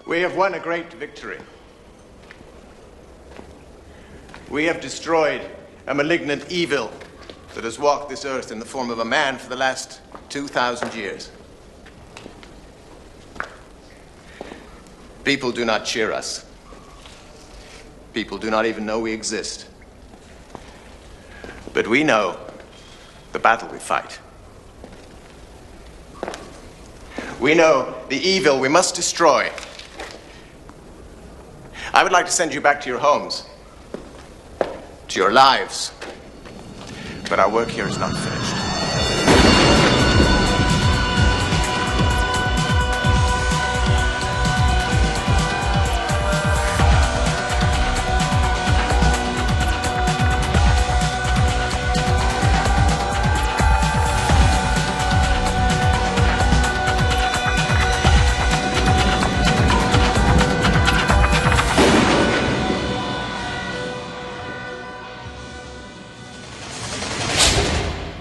We have won a great victory. We have destroyed a malignant evil that has walked this earth in the form of a man for the last 2,000 years. People do not cheer us. People do not even know we exist. But we know the battle we fight. We know the evil we must destroy. I would like to send you back to your homes, to your lives. But our work here is not finished.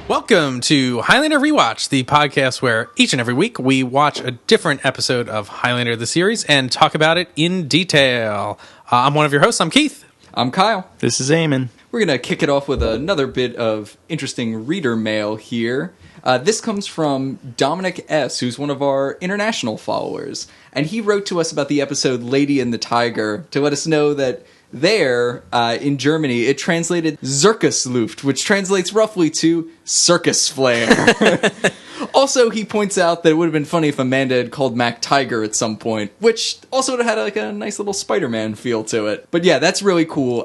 Welcome to Highlander Rewatched, the podcast where each and every week we watch a different episode of Highlander the series and talk about it in detail. I'm one of your hosts. I'm Keith. I'm Kyle. This is Eamon. We're going to kick it off with another bit of interesting reader mail here. This comes from Dominic S., who's one of our international followers. And he wrote to us about the episode Lady and the Tiger to let us know that there, in Germany, it translated Zirkusluft, which translates roughly to circus flare. Also, he points out that it would have been funny if Amanda had called Mac Tiger at some point, which also would have had like a nice little Spider-Man feel to it. But yeah, that's really cool.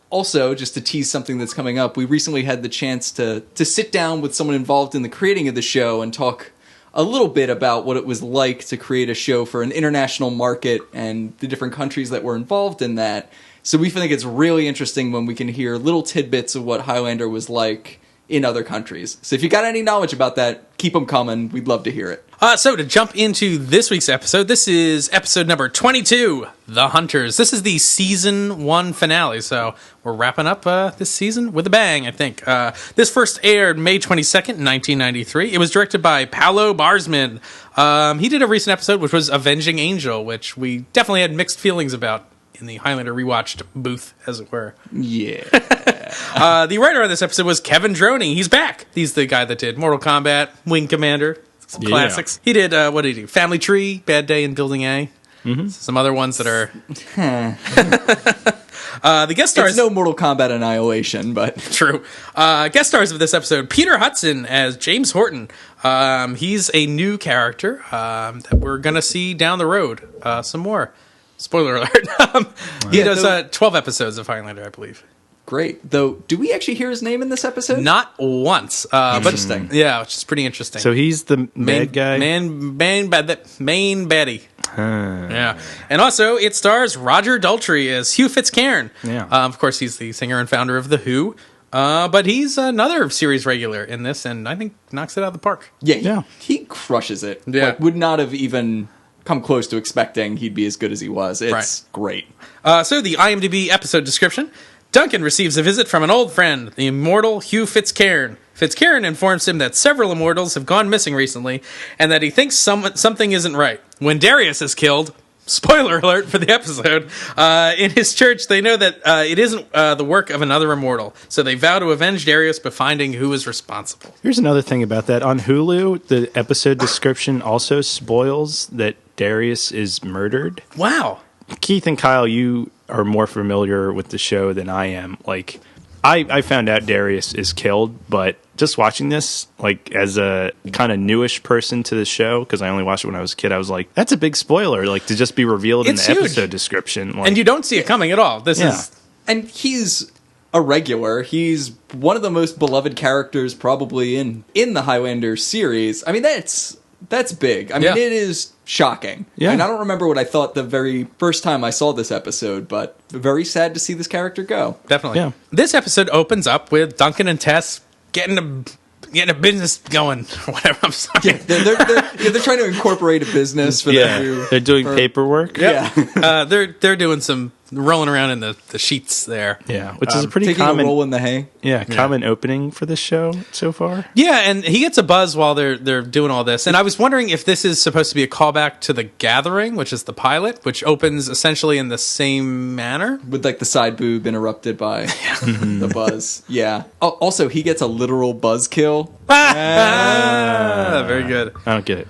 Also, just to tease something that's coming up, we recently had the chance to sit down with someone involved in the creating of the show and talk a little bit about what it was like to create a show for an international market and the different countries that were involved in that. So we think it's really interesting when we can hear little tidbits of what Highlander was like in other countries. So if you got any knowledge about that, keep them coming. We'd love to hear it. So to jump into this week's episode, this is episode number 22, The Hunters. This is the season 1 finale, so we're wrapping up this season with a bang, I think. This first aired May 22nd, 1993. It was directed by Paolo Barzman. He did a recent episode, which was Avenging Angel, which we definitely had mixed feelings about in the Highlander Rewatched booth, as it were. Yeah. The writer on this episode was Kevin Droney. He's back. He's the guy that did Mortal Kombat, Wing Commander, some classics. He did, what did he do? Family Tree, Bad Day in Building A. Mm-hmm. Some other ones that are... the guest stars... It's no Mortal Kombat Annihilation, but... True. Guest stars of this episode, Peter Hudson as James Horton. He's a new character that we're going to see down the road. Some more. Spoiler alert. He does 12 episodes of Highlander, I believe. Great. Though, do we actually hear his name in this episode? Not once. Interesting. But, yeah, which is pretty interesting. So he's the bad guy? Main baddie. Yeah. And also, it stars Roger Daltrey as Hugh Fitzcairn. Yeah. Of course, he's the singer and founder of The Who. But he's another series regular in this, and I think knocks it out of the park. Yeah. He crushes it. Yeah. Like, would not have even come close to expecting he'd be as good as he was. It's great. So the IMDb episode description. Duncan receives a visit from an old friend, the immortal Hugh Fitzcairn. Fitzcairn informs him that several immortals have gone missing recently, and that he thinks something isn't right. When Darius is killed, spoiler alert for the episode, in his church, they know that it isn't the work of another immortal, so they vow to avenge Darius by finding who is responsible. Here's another thing about that. On Hulu, the episode description also spoils that Darius is murdered. Wow. Keith and Kyle, you are more familiar with the show than I am. Like, I found out Darius is killed, but just watching this, like, as a kind of newish person to the show, because I only watched it when I was a kid, I was like, that's a big spoiler, like, to just be revealed in the episode description. Like, and you don't see it coming at all. This is... And he's a regular. He's one of the most beloved characters probably in the Highlander series. I mean, that's big. I mean, it is shocking. Yeah. And I don't remember what I thought the very first time I saw this episode, but very sad to see this character go. Definitely. Yeah. This episode opens up with Duncan and Tess getting a business going, or whatever. I'm sorry. Yeah, they're trying to incorporate a business for they're doing paperwork. Yeah. They're doing some rolling around in the sheets there. Yeah, which is a pretty taking common a roll in the hay. common opening for this show so far. Yeah, and he gets a buzz while they're doing all this. And I was wondering if this is supposed to be a callback to The Gathering, which is the pilot, which opens essentially in the same manner. With like the side boob interrupted by the buzz. Yeah. Oh, also, he gets a literal buzz kill. Very good. I don't get it.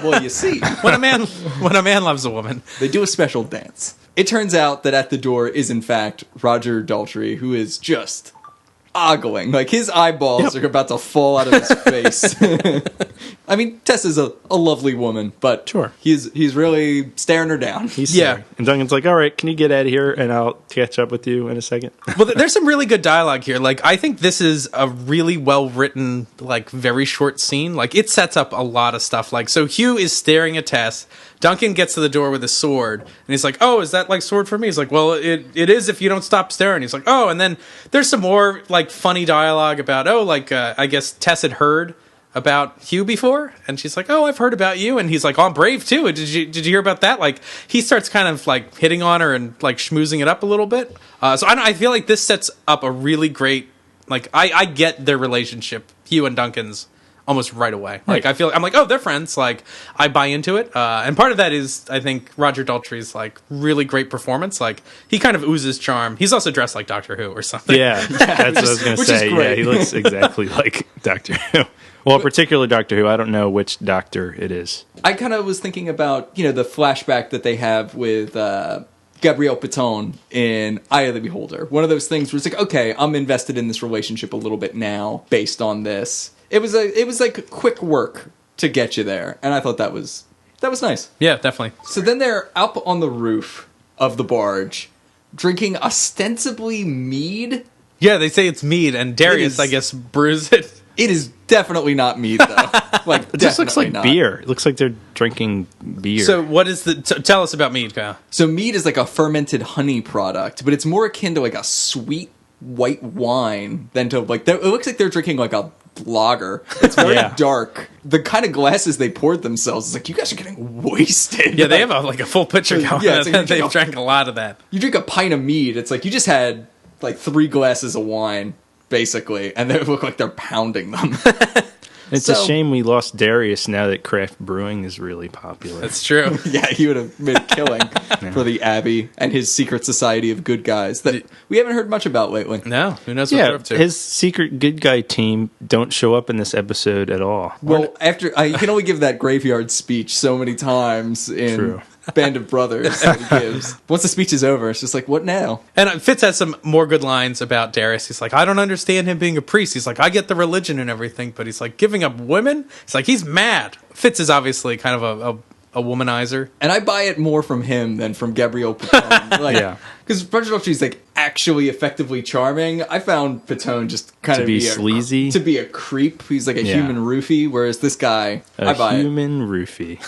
Well, you see, When a man loves a woman. they do a special dance. It turns out that at the door is, in fact, Roger Daltrey, who is just ogling. Like, his eyeballs are about to fall out of his face. I mean, Tess is a lovely woman, but Sure. he's really staring her down. He's Yeah. there. And Duncan's like, all right, can you get out of here? And I'll catch up with you in a second. Well, there's some really good dialogue here. Like, I think this is a really well-written, like, very short scene. Like, it sets up a lot of stuff. Like, so Hugh is staring at Tess. Duncan gets to the door with a sword, and he's like, oh, is that, like, sword for me? He's like, well, it is if you don't stop staring. He's like, oh, and then there's some more, like, funny dialogue about, I guess Tess had heard about Hugh before, and she's like, oh, I've heard about you, and he's like, oh, I'm brave too. Did you hear about that? Like, he starts kind of like hitting on her and like schmoozing it up a little bit. So I feel like this sets up a really great, like, I get their relationship, Hugh and Duncan's, almost right away. Like, Right. I'm like, oh, they're friends. Like, I buy into it. And part of that is, I think, Roger Daltrey's like really great performance. Like, he kind of oozes charm. He's also dressed like Doctor Who or something. Yeah, that's what I was going to which is say. Yeah, great. he looks exactly like Doctor Who. Well, particularly Doctor Who. I don't know which doctor it is. I kind of was thinking about, the flashback that they have with Gabrielle Piton in Eye of the Beholder. One of those things where it's like, okay, I'm invested in this relationship a little bit now based on this. It was like quick work to get you there, and I thought that was nice. Yeah, definitely. So then they're up on the roof of the barge, drinking ostensibly mead. Yeah, they say it's mead, and Darius, is- I guess, brews it. It is definitely not mead, though. Like, It just looks like not. beer. It looks like they're drinking beer. So what is tell us about mead, Kyle. So mead is like a fermented honey product, but it's more akin to like a sweet white wine than to like. It looks like they're drinking like a lager. It's very Yeah. dark. The kind of glasses they poured themselves, it's like, you guys are getting wasted. Yeah, they have a full pitcher going. Yeah, it's like They've drank a lot of that. You drink a pint of mead, it's like you just had like 3 glasses of wine, basically, and they look like they're pounding them. it's a so- shame we lost Darius now that craft brewing is really popular. That's true. Yeah, he would have made a killing for the Abbey and his secret society of good guys that we haven't heard much about lately. No, who knows what they're yeah, up to. his secret good guy team don't show up in this episode at all. Well, after you can only give that graveyard speech so many times in True. Band of Brothers that he gives. Once the speech is over, it's just like, what now? And Fitz has some more good lines about Darius. He's like, I don't understand him being a priest. He's like, I get the religion and everything, but he's like, giving up women? He's like, he's mad. Fitz is obviously kind of a womanizer. And I buy it more from him than from Gabrielle Piton. Like, Yeah. Because Roger Daltrey's like actually effectively charming. I found Piton just kind To of be sleazy? to be a creep. He's like a Yeah. human roofie, whereas this guy, I buy A it. human roofie.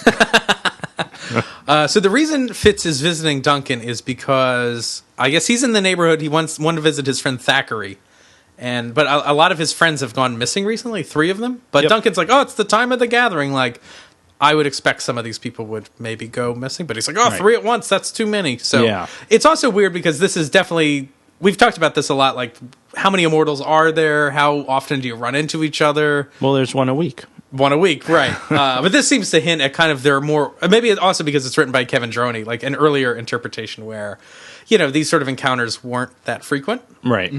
So the reason Fitz is visiting Duncan is because I guess he's in the neighborhood. He wanted to visit his friend Thackeray. But a lot of his friends have gone missing recently, 3 of them. But Yep. Duncan's like, oh, it's the time of the gathering. Like, I would expect some of these people would maybe go missing. But he's like, oh, Right. 3 at once, that's too many. So Yeah. it's also weird because this is definitely, we've talked about this a lot, like how many Immortals are there? How often do you run into each other? Well, there's one a week. One a week, right. But this seems to hint at kind of there are more, maybe also because it's written by Kevin Droney, like an earlier interpretation where, these sort of encounters weren't that frequent. Right.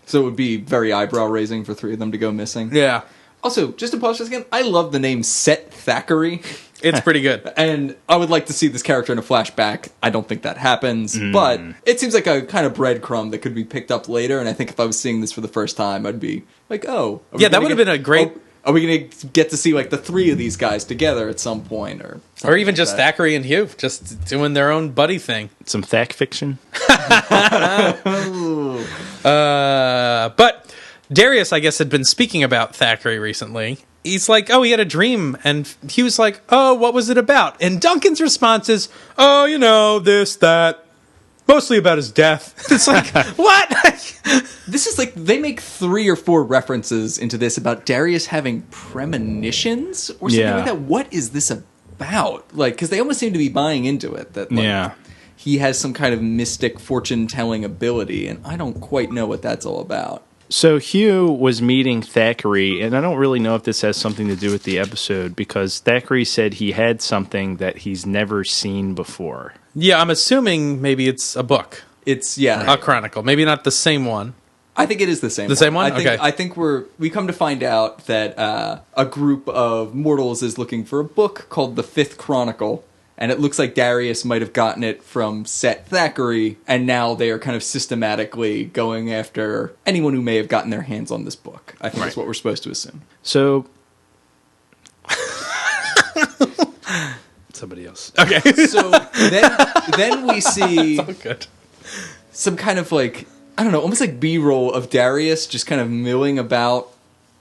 So it would be very eyebrow raising for 3 of them to go missing. Yeah. Also, just to pause for a second, I love the name Set Thackeray. It's pretty good. And I would like to see this character in a flashback. I don't think that happens, but it seems like a kind of breadcrumb that could be picked up later. And I think if I was seeing this for the first time, I'd be like, oh. are we Yeah, that gonna would have get- been a great... Are we going to get to see like the 3 of these guys together at some point? Or even like just that. Thackeray and Hugh, just doing their own buddy thing. Some thack fiction. But Darius, I guess, had been speaking about Thackeray recently. He's like, oh, he had a dream. And Hugh's like, oh, what was it about? And Duncan's response is, oh, this, that. Mostly about his death. It's like, what? This is like, they make 3 or 4 references into this about Darius having premonitions or something Yeah. like that. What is this about? Like, because they almost seem to be buying into it. That, like, Yeah. he has some kind of mystic fortune-telling ability, and I don't quite know what that's all about. So Hugh was meeting Thackeray, and I don't really know if this has something to do with the episode, because Thackeray said he had something that he's never seen before. Yeah, I'm assuming maybe it's a book. It's, A chronicle. Maybe not the same one. I think it is the same one. The same one? I Okay. think we come to find out that a group of mortals is looking for a book called The Fifth Chronicle, and it looks like Darius might have gotten it from Set Thackeray, and now they are kind of systematically going after anyone who may have gotten their hands on this book. I think that's what we're supposed to assume. So... Somebody else. Okay. So then we see Good. some kind of like, I don't know, almost like B-roll of Darius just kind of milling about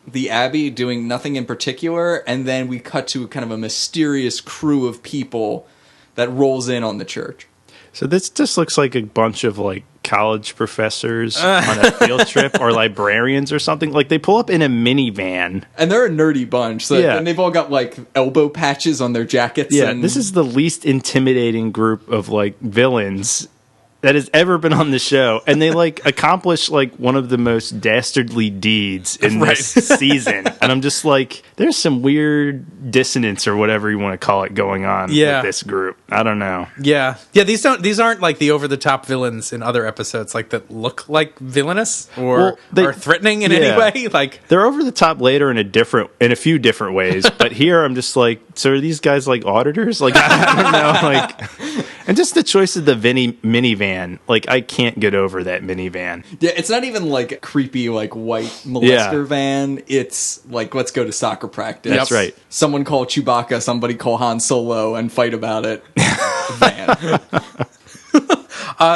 the Abbey, doing nothing in particular, and then we cut to kind of a mysterious crew of people that rolls in on the church. So this just looks like a bunch of like college professors on a field trip, or librarians or something. Like they pull up in a minivan. And they're a nerdy bunch, so, and they've all got like elbow patches on their jackets. Yeah, and this is the least intimidating group of like villains that has ever been on the show, and they like accomplish like one of the most dastardly deeds in this season. And I'm just like, there's some weird dissonance or whatever you want to call it going on with this group. I don't know. Yeah. These aren't like the over the top villains in other episodes, like that look like villainous or are threatening in any way. Like they're over the top later in a few different ways, but here I'm just like, so are these guys like auditors? Like I don't know, like. And just the choice of the minivan, like I can't get over that minivan. Yeah, it's not even like a creepy like white molester van. It's like, let's go to soccer practice. That's right. Someone call Chewbacca, somebody call Han Solo, and fight about it. Van.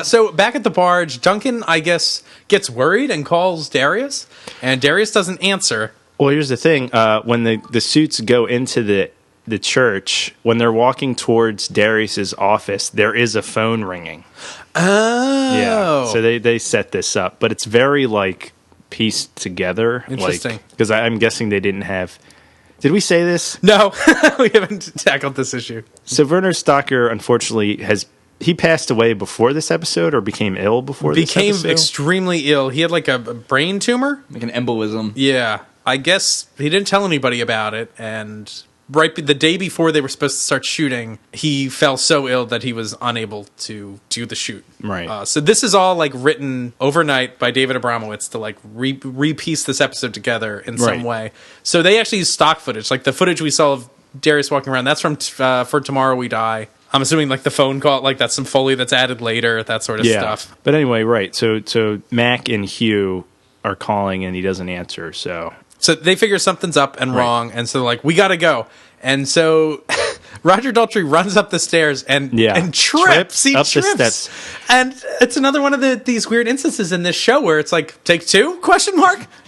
So back at the barge, Duncan, I guess, gets worried and calls Darius, and Darius doesn't answer. Well, here's the thing: when the suits go into the church, when they're walking towards Darius's office, there is a phone ringing. Oh, yeah. So they set this up, but it's very like pieced together. Interesting, because I'm guessing they didn't have. Did we say this? No, we haven't tackled this issue. So Werner Stocker, unfortunately, he passed away before this episode, or became ill before this episode? Became extremely ill. He had like a brain tumor. Like an embolism. Yeah. I guess he didn't tell anybody about it, and right the day before they were supposed to start shooting, he fell so ill that he was unable to do the shoot. Right. So this is all like written overnight by David Abramowitz to like repiece this episode together in some way. So they actually use stock footage, like the footage we saw of Darius walking around. That's from For Tomorrow We Die. I'm assuming like the phone call, like that's some Foley that's added later, that sort of stuff. But anyway, right. So Mac and Hugh are calling and he doesn't answer. So they figure something's up and wrong, and so they're like, we gotta go. And so Roger Daltrey runs up the stairs and trips. He trips. The steps. And it's another one of these weird instances in this show where it's like, take two? ?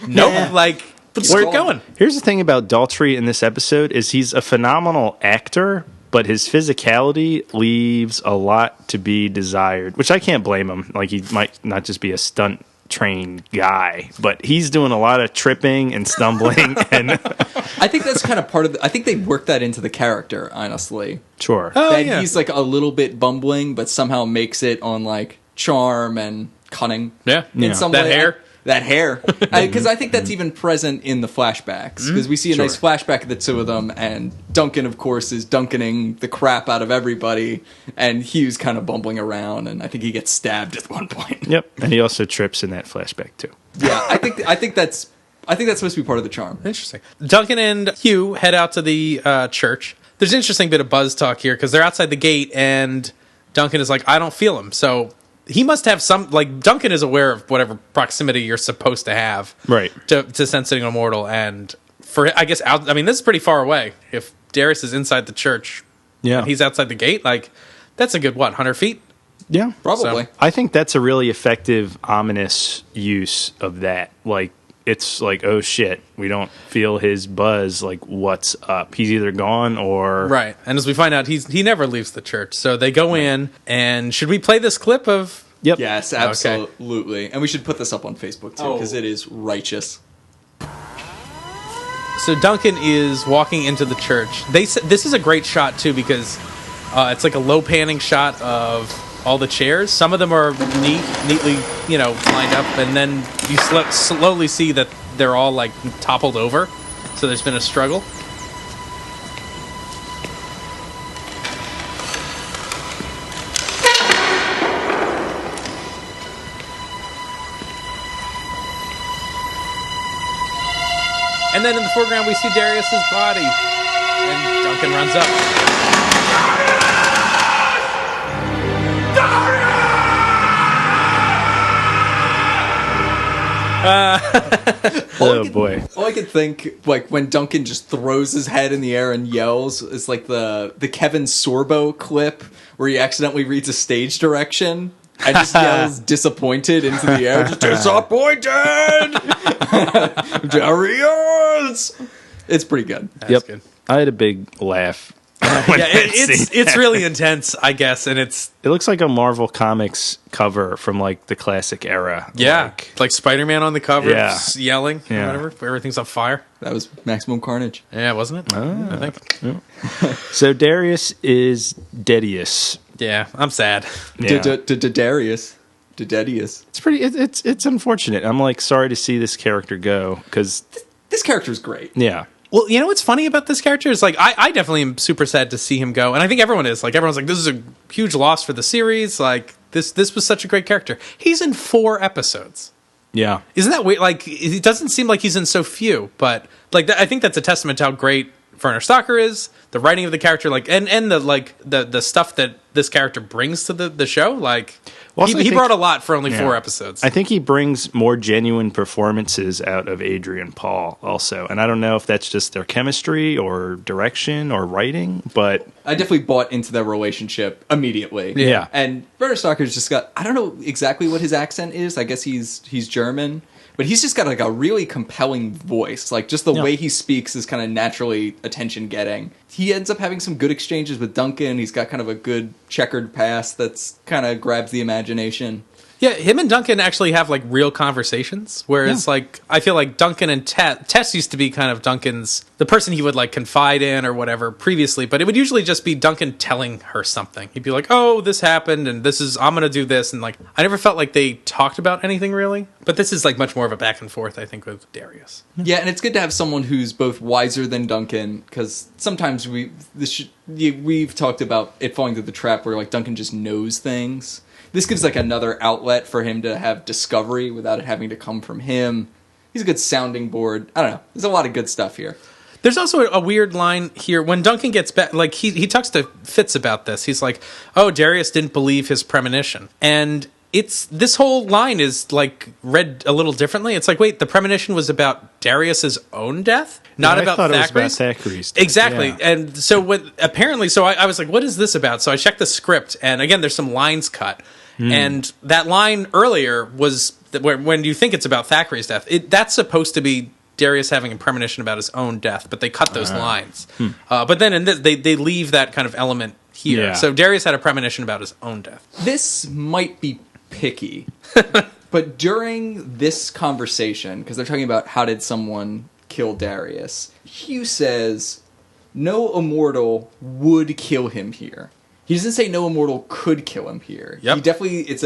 Nope. Like, we're going. Here's the thing about Daltrey in this episode is he's a phenomenal actor, but his physicality leaves a lot to be desired, which I can't blame him. Like, he might not just be a stunt trained guy, but he's doing a lot of tripping and stumbling. And I think that's kind of part of I think they worked that into the character, honestly. Sure. That he's like a little bit bumbling, but somehow makes it on like charm and cunning. Yeah. In some that way. hair. That hair. Because I think that's even present in the flashbacks. Because we see a nice flashback of the two of them, and Duncan, of course, is Duncaning the crap out of everybody, and Hugh's kind of bumbling around, and I think he gets stabbed at one point. Yep. And he also trips in that flashback, too. Yeah, I think that's supposed to be part of the charm. Interesting. Duncan and Hugh head out to the church. There's an interesting bit of buzz talk here, because they're outside the gate, and Duncan is like, I don't feel him, so he must have some, like, Duncan is aware of whatever proximity you're supposed to have to sensing an immortal, and for, I guess, this is pretty far away. If Darius is inside the church, and he's outside the gate, like, that's a good, 100 feet? Yeah. Probably. So, I think that's a really effective, ominous use of that. Like, it's like, oh shit, we don't feel his buzz, like, what's up? He's either gone or... Right, and as we find out, he never leaves the church. So they go in, and should we play this clip of... Yep. Yes, absolutely. Okay. And we should put this up on Facebook, too, because it is righteous. So Duncan is walking into the church. This is a great shot, too, because it's like a low panning shot of all the chairs. Some of them are neatly, lined up, and then you slowly see that they're all like toppled over. So there's been a struggle. And then in the foreground, we see Darius's body, and Duncan runs up. Oh boy! All I could think, like when Duncan just throws his head in the air and yells, is like the Kevin Sorbo clip where he accidentally reads a stage direction and just yells disappointed into the air. Just disappointed, Darius. It's pretty good. That's good. I had a big laugh. It's really intense, I guess, and it looks like a Marvel Comics cover from like the classic era. Yeah, like Spider-Man on the cover, yelling, yeah. or whatever. Where everything's on fire. That was Maximum Carnage. Yeah, wasn't it? I think. Yeah. So Darius is Dedius. Yeah, I'm sad. Darius. Dedius. It's pretty. It's unfortunate. I'm like sorry to see this character go because this character's great. Yeah. Well, you know what's funny about this character is like I definitely am super sad to see him go, and I think everyone is. Like everyone's like, this is a huge loss for the series. Like this was such a great character. He's in 4 episodes. Yeah. Isn't that weird? Like it doesn't seem like he's in so few, but like I think that's a testament to how great Werner Stocker is, the writing of the character, like and the stuff that this character brings to the show. Like he brought a lot for only 4 episodes. I think he brings more genuine performances out of Adrian Paul also, and I don't know if that's just their chemistry or direction or writing, but I definitely bought into their relationship immediately. Yeah. And Werner Stocker's just got, I don't know exactly what his accent is. I guess he's German. But he's just got like a really compelling voice. Like just the way he speaks is kind of naturally attention-getting. He ends up having some good exchanges with Duncan. He's got kind of a good checkered past that's kind of grabs the imagination. Yeah, him and Duncan actually have like real conversations, whereas like I feel like Duncan and Tess used to be kind of Duncan's the person he would like confide in or whatever previously, but it would usually just be Duncan telling her something. He'd be like, "Oh, this happened, and I'm gonna do this," and like I never felt like they talked about anything really. But this is like much more of a back and forth, I think, with Darius. Yeah, and it's good to have someone who's both wiser than Duncan, because sometimes we've talked about it falling through the trap where like Duncan just knows things. This gives like another outlet for him to have discovery without it having to come from him. He's a good sounding board. I don't know. There's a lot of good stuff here. There's also a weird line here when Duncan gets back. Like he talks to Fitz about this. He's like, "Oh, Darius didn't believe his premonition," and this whole line is like read a little differently. It's like, wait, the premonition was about Darius's own death, not about Thackeray's. Thackeray's death. Exactly. Yeah. And so I was like, what is this about? So I checked the script, and again, there's some lines cut. And that line earlier was when you think it's about Thackeray's death. That's supposed to be Darius having a premonition about his own death, but they cut those lines. But then in this, they leave that kind of element here. Yeah. So Darius had a premonition about his own death. This might be picky, but during this conversation, because they're talking about how did someone kill Darius, Hugh says no immortal would kill him here. He doesn't say no immortal could kill him here. Yep. He definitely, it's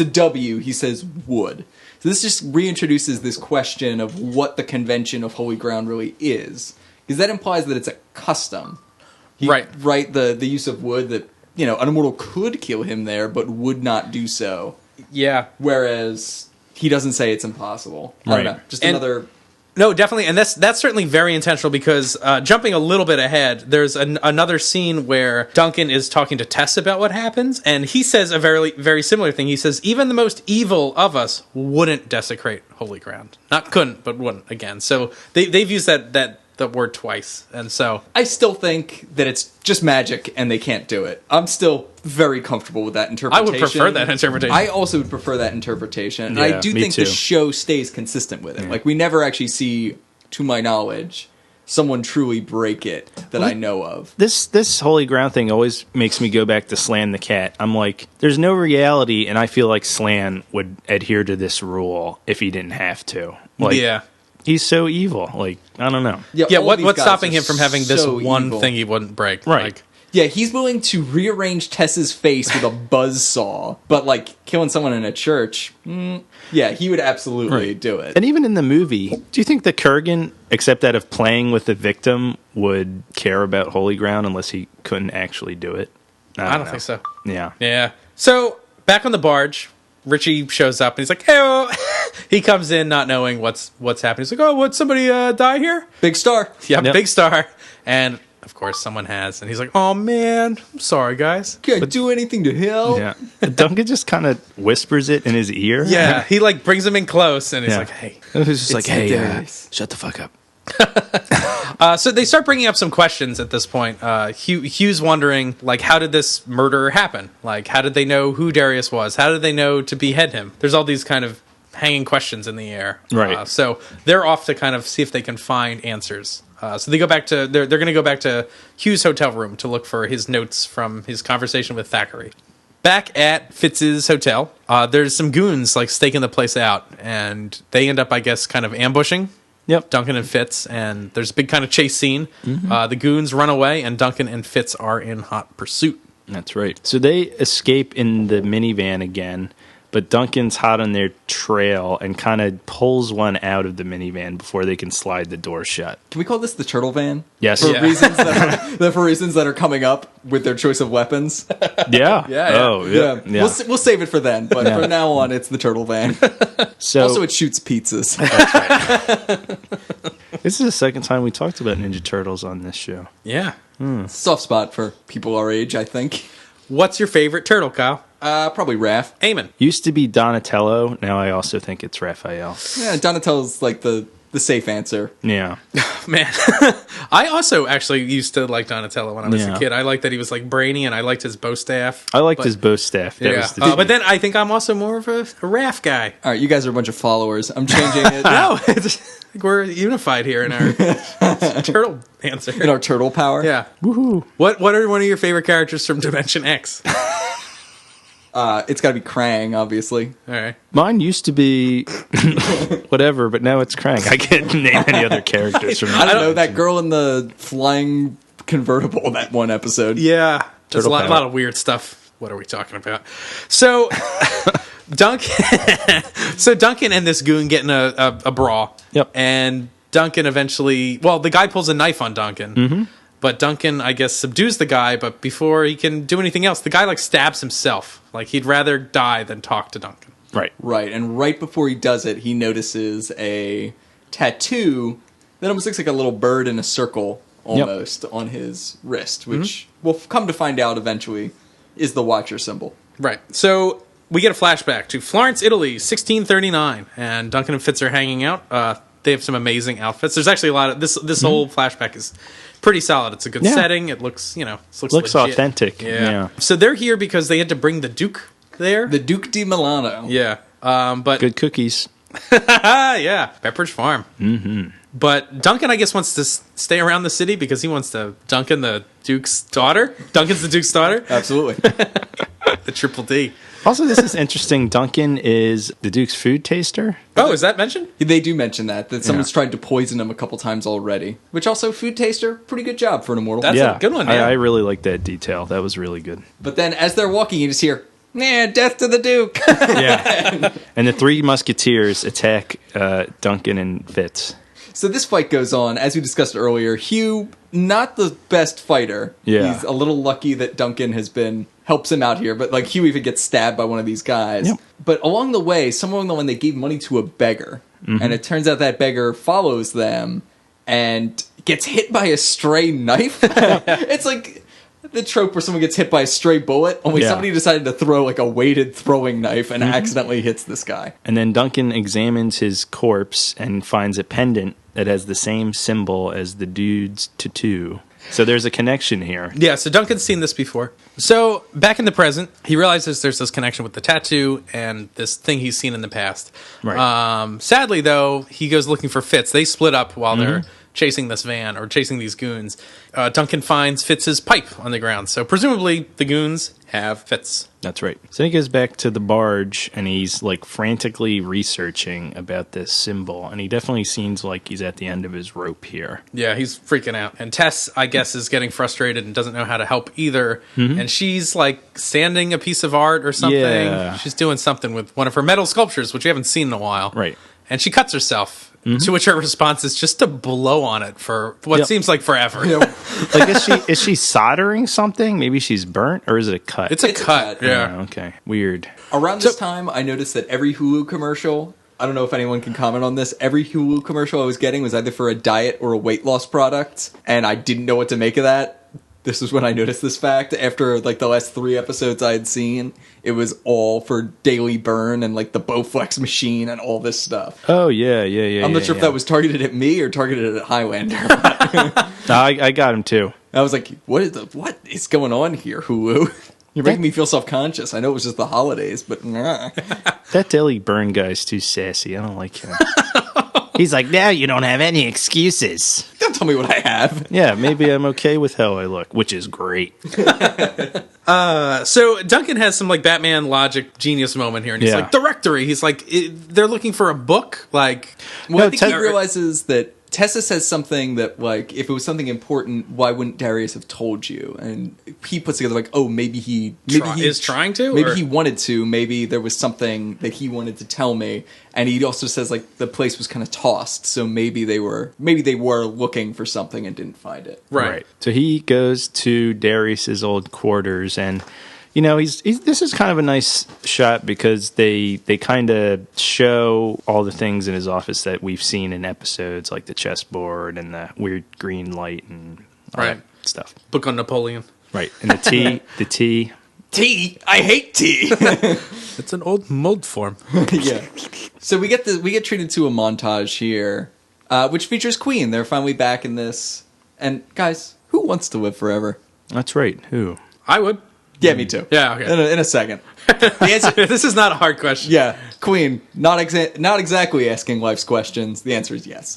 a W, he says would. So this just reintroduces this question of what the convention of Holy Ground really is. Because that implies that it's a custom. Right. Right, the use of would, that, an immortal could kill him there, but would not do so. Yeah. Whereas he doesn't say it's impossible. I don't know. Just another... No, definitely, and that's certainly very intentional because jumping a little bit ahead, there's another scene where Duncan is talking to Tess about what happens, and he says a very, very similar thing. He says, even the most evil of us wouldn't desecrate holy ground. Not couldn't, but wouldn't, again. So they've used that word twice, and so... I still think that it's just magic and they can't do it. I'm still very comfortable with that interpretation. I would prefer that interpretation. I also would prefer that interpretation, and Yeah, I do me think too. the show stays consistent with it. Like, we never actually see, to my knowledge, someone truly break it that I know of. This holy ground thing always makes me go back to Slan the cat. I'm like, there's no reality, and I feel like Slan would adhere to this rule if he didn't have to. Like, yeah. He's so evil. Like, I don't know. Yeah, all these what's guys stopping are him from having this so one evil. thing he wouldn't break? Right. Like, Yeah, he's willing to rearrange Tess's face with a buzzsaw, but like killing someone in a church, yeah, he would absolutely do it. And even in the movie, do you think that Kurgan, except out of playing with the victim, would care about Holy Ground unless he couldn't actually do it? I don't think so. Yeah. Yeah. So back on the barge, Richie shows up and he's like, "Hey!" He comes in not knowing what's happening. He's like, "Oh, what? Somebody die here?" Big star. Yeah, Yep. big star. And of course, someone has. And he's like, "Oh man, I'm sorry, guys." Can't do anything to help. Yeah. Duncan just kind of whispers it in his ear. Yeah, he like brings him in close and he's Yeah. like, "Hey." It was just like, hey, Darius. shut the fuck up. So they start bringing up some questions at this point. Hugh's wondering, like, how did this murder happen? Like, how did they know who Darius was? How did they know to behead him? There's all these kind of hanging questions in the air. Right. So they're off to kind of see if they can find answers. So they go back to they're going to go back to Hugh's hotel room to look for his notes from his conversation with Thackeray. Back at Fitz's hotel, there's some goons like staking the place out, and they end up, I guess, kind of ambushing Yep. Duncan and Fitz, and there's a big kind of chase scene. The goons run away, and Duncan and Fitz are in hot pursuit. That's right. So they escape in the minivan again, but Duncan's hot on their trail and kind of pulls one out of the minivan before they can slide the door shut. Can we call this the turtle van? Yes. For Yeah. reasons that are coming up with their choice of weapons. Yeah. Yeah. Oh, yeah. Yeah. We'll save it for then, but from now on, it's the turtle van. So Also, it shoots pizzas. this is the second time we talked about Ninja Turtles on this show. Yeah. Soft spot for people our age, I think. What's your favorite turtle, Kyle? Probably Raph. Eamon. Used to be Donatello. Now I also think it's Raphael. Yeah, Donatello's like the safe answer. Yeah. Man, I also actually used to like Donatello when I was Yeah. a kid. I liked that he was like brainy, and I liked his bow staff. I liked But- his bow staff. That Yeah, was the but then I think I'm also more of a Raph guy. All right, you guys are a bunch of followers. I'm changing it. No, it's, I think we're unified here in our turtle answer. In our turtle power. Yeah. Woohoo! What are one of your favorite characters from Dimension X? It's got to be Krang, obviously. All right. Mine used to be whatever, but now it's Crank. I can't name any other characters from I don't know, that girl in the flying convertible, that one episode. Yeah, there's a Turtle lot power. of weird stuff. What are we talking about? So, Duncan and this goon get in a brawl. Yep. And Duncan eventually, the guy pulls a knife on Duncan. Mm-hmm. But Duncan, I guess, subdues the guy. But before he can do anything else, the guy like stabs himself. Like he'd rather die than talk to Duncan. Right. Right, and right before he does it, he notices a tattoo that almost looks like a little bird in a circle, almost, on his wrist, which we'll come to find out eventually is the Watcher symbol. Right. So we get a flashback to Florence, Italy, 1639, and Duncan and Fitz are hanging out. They have some amazing outfits. There's actually a lot of this whole flashback is pretty solid. It's a good Yeah. setting. It looks, looks Looks legit. authentic. Yeah. Yeah. So they're here because they had to bring the Duke there. The Duke di Milano. Yeah. But Good cookies. yeah, Pepperidge Farm. Mm-hmm. But Duncan, I guess, wants to stay around the city because he wants to Duncan the Duke's daughter. Duncan's the Duke's daughter. Absolutely. The Triple D. Also, this is interesting. Duncan is the Duke's food taster. Oh, is that mentioned? They do mention that someone's Yeah. tried to poison him a couple times already. Which also, food taster, pretty good job for an immortal. That's a good one, yeah. I really like that detail. That was really good. But then as they're walking, you just hear, nah, death to the Duke. Yeah. And the three musketeers attack Duncan and Fitz. So this fight goes on, as we discussed earlier. Hugh, not the best fighter. Yeah. He's a little lucky that Duncan helps him out here, but like Hugh even gets stabbed by one of these guys. Yep. But along the way, somewhere along the way, they gave money to a beggar. And it turns out that beggar follows them and gets hit by a stray knife. It's like the trope where someone gets hit by a stray bullet, only Yeah. somebody decided to throw like a weighted throwing knife and accidentally hits this guy. And then Duncan examines his corpse and finds a pendant that has the same symbol as the dude's tattoo. So there's a connection here. Yeah, so Duncan's seen this before. So back in the present, he realizes there's this connection with the tattoo and this thing he's seen in the past. Right. Sadly, though, he goes looking for Fitz. They split up while they're chasing this van or chasing these goons. Duncan finds Fitz's pipe on the ground. So presumably the goons have Fitz. That's right. So he goes back to the barge and he's like frantically researching about this symbol. And he definitely seems like he's at the end of his rope here. Yeah, he's freaking out. And Tess, I guess, is getting frustrated and doesn't know how to help either. And she's like sanding a piece of art or something. Yeah. She's doing something with one of her metal sculptures, which we haven't seen in a while. Right. And she cuts herself. To which her response is just to blow on it for what seems like forever. Like, is she soldering something? Maybe she's burnt, or is it a cut? It's a cut. Yeah. Oh, okay. Weird. Around this time, I noticed that every Hulu commercial, I don't know if anyone can comment on this, every Hulu commercial I was getting was either for a diet or a weight loss product, and I didn't know what to make of that. This is when I noticed this fact. After like the last 3 episodes I had seen, it was all for Daily Burn and like the Bowflex machine and all this stuff. Oh, yeah. I'm not sure if that was targeted at me or targeted at Highlander. No, I got him too. I was like, what is going on here, Hulu? You're making me feel self-conscious. I know it was just the holidays, but nah. That Daily Burn guy's too sassy. I don't like him. He's like, now you don't have any excuses. Don't tell me what I have. Yeah, maybe I'm okay with how I look, which is great. So Duncan has some like Batman logic genius moment here, and he's like, directory. He's like, they're looking for a book. Like, well, I think he realizes that Tessa says something that, like, if it was something important, why wouldn't Darius have told you? And he puts together, like, oh, maybe he is trying to? Maybe he wanted to. Maybe there was something that he wanted to tell me. And he also says, like, the place was kind of tossed, so maybe they were looking for something and didn't find it. Right. So he goes to Darius's old quarters, and you know, he's this is kind of a nice shot because they kind of show all the things in his office that we've seen in episodes, like the chessboard and the weird green light and all that stuff. Book on Napoleon. Right. And the tea. Tea? I hate tea. It's an old mold form. Yeah. So we get treated to a montage here, which features Queen. They're finally back in this. And guys, who wants to live forever? That's right. Who? I would. Yeah, me too. Yeah, okay. In a second. The answer, this is not a hard question. Yeah, Queen, not exactly asking life's questions. The answer is yes.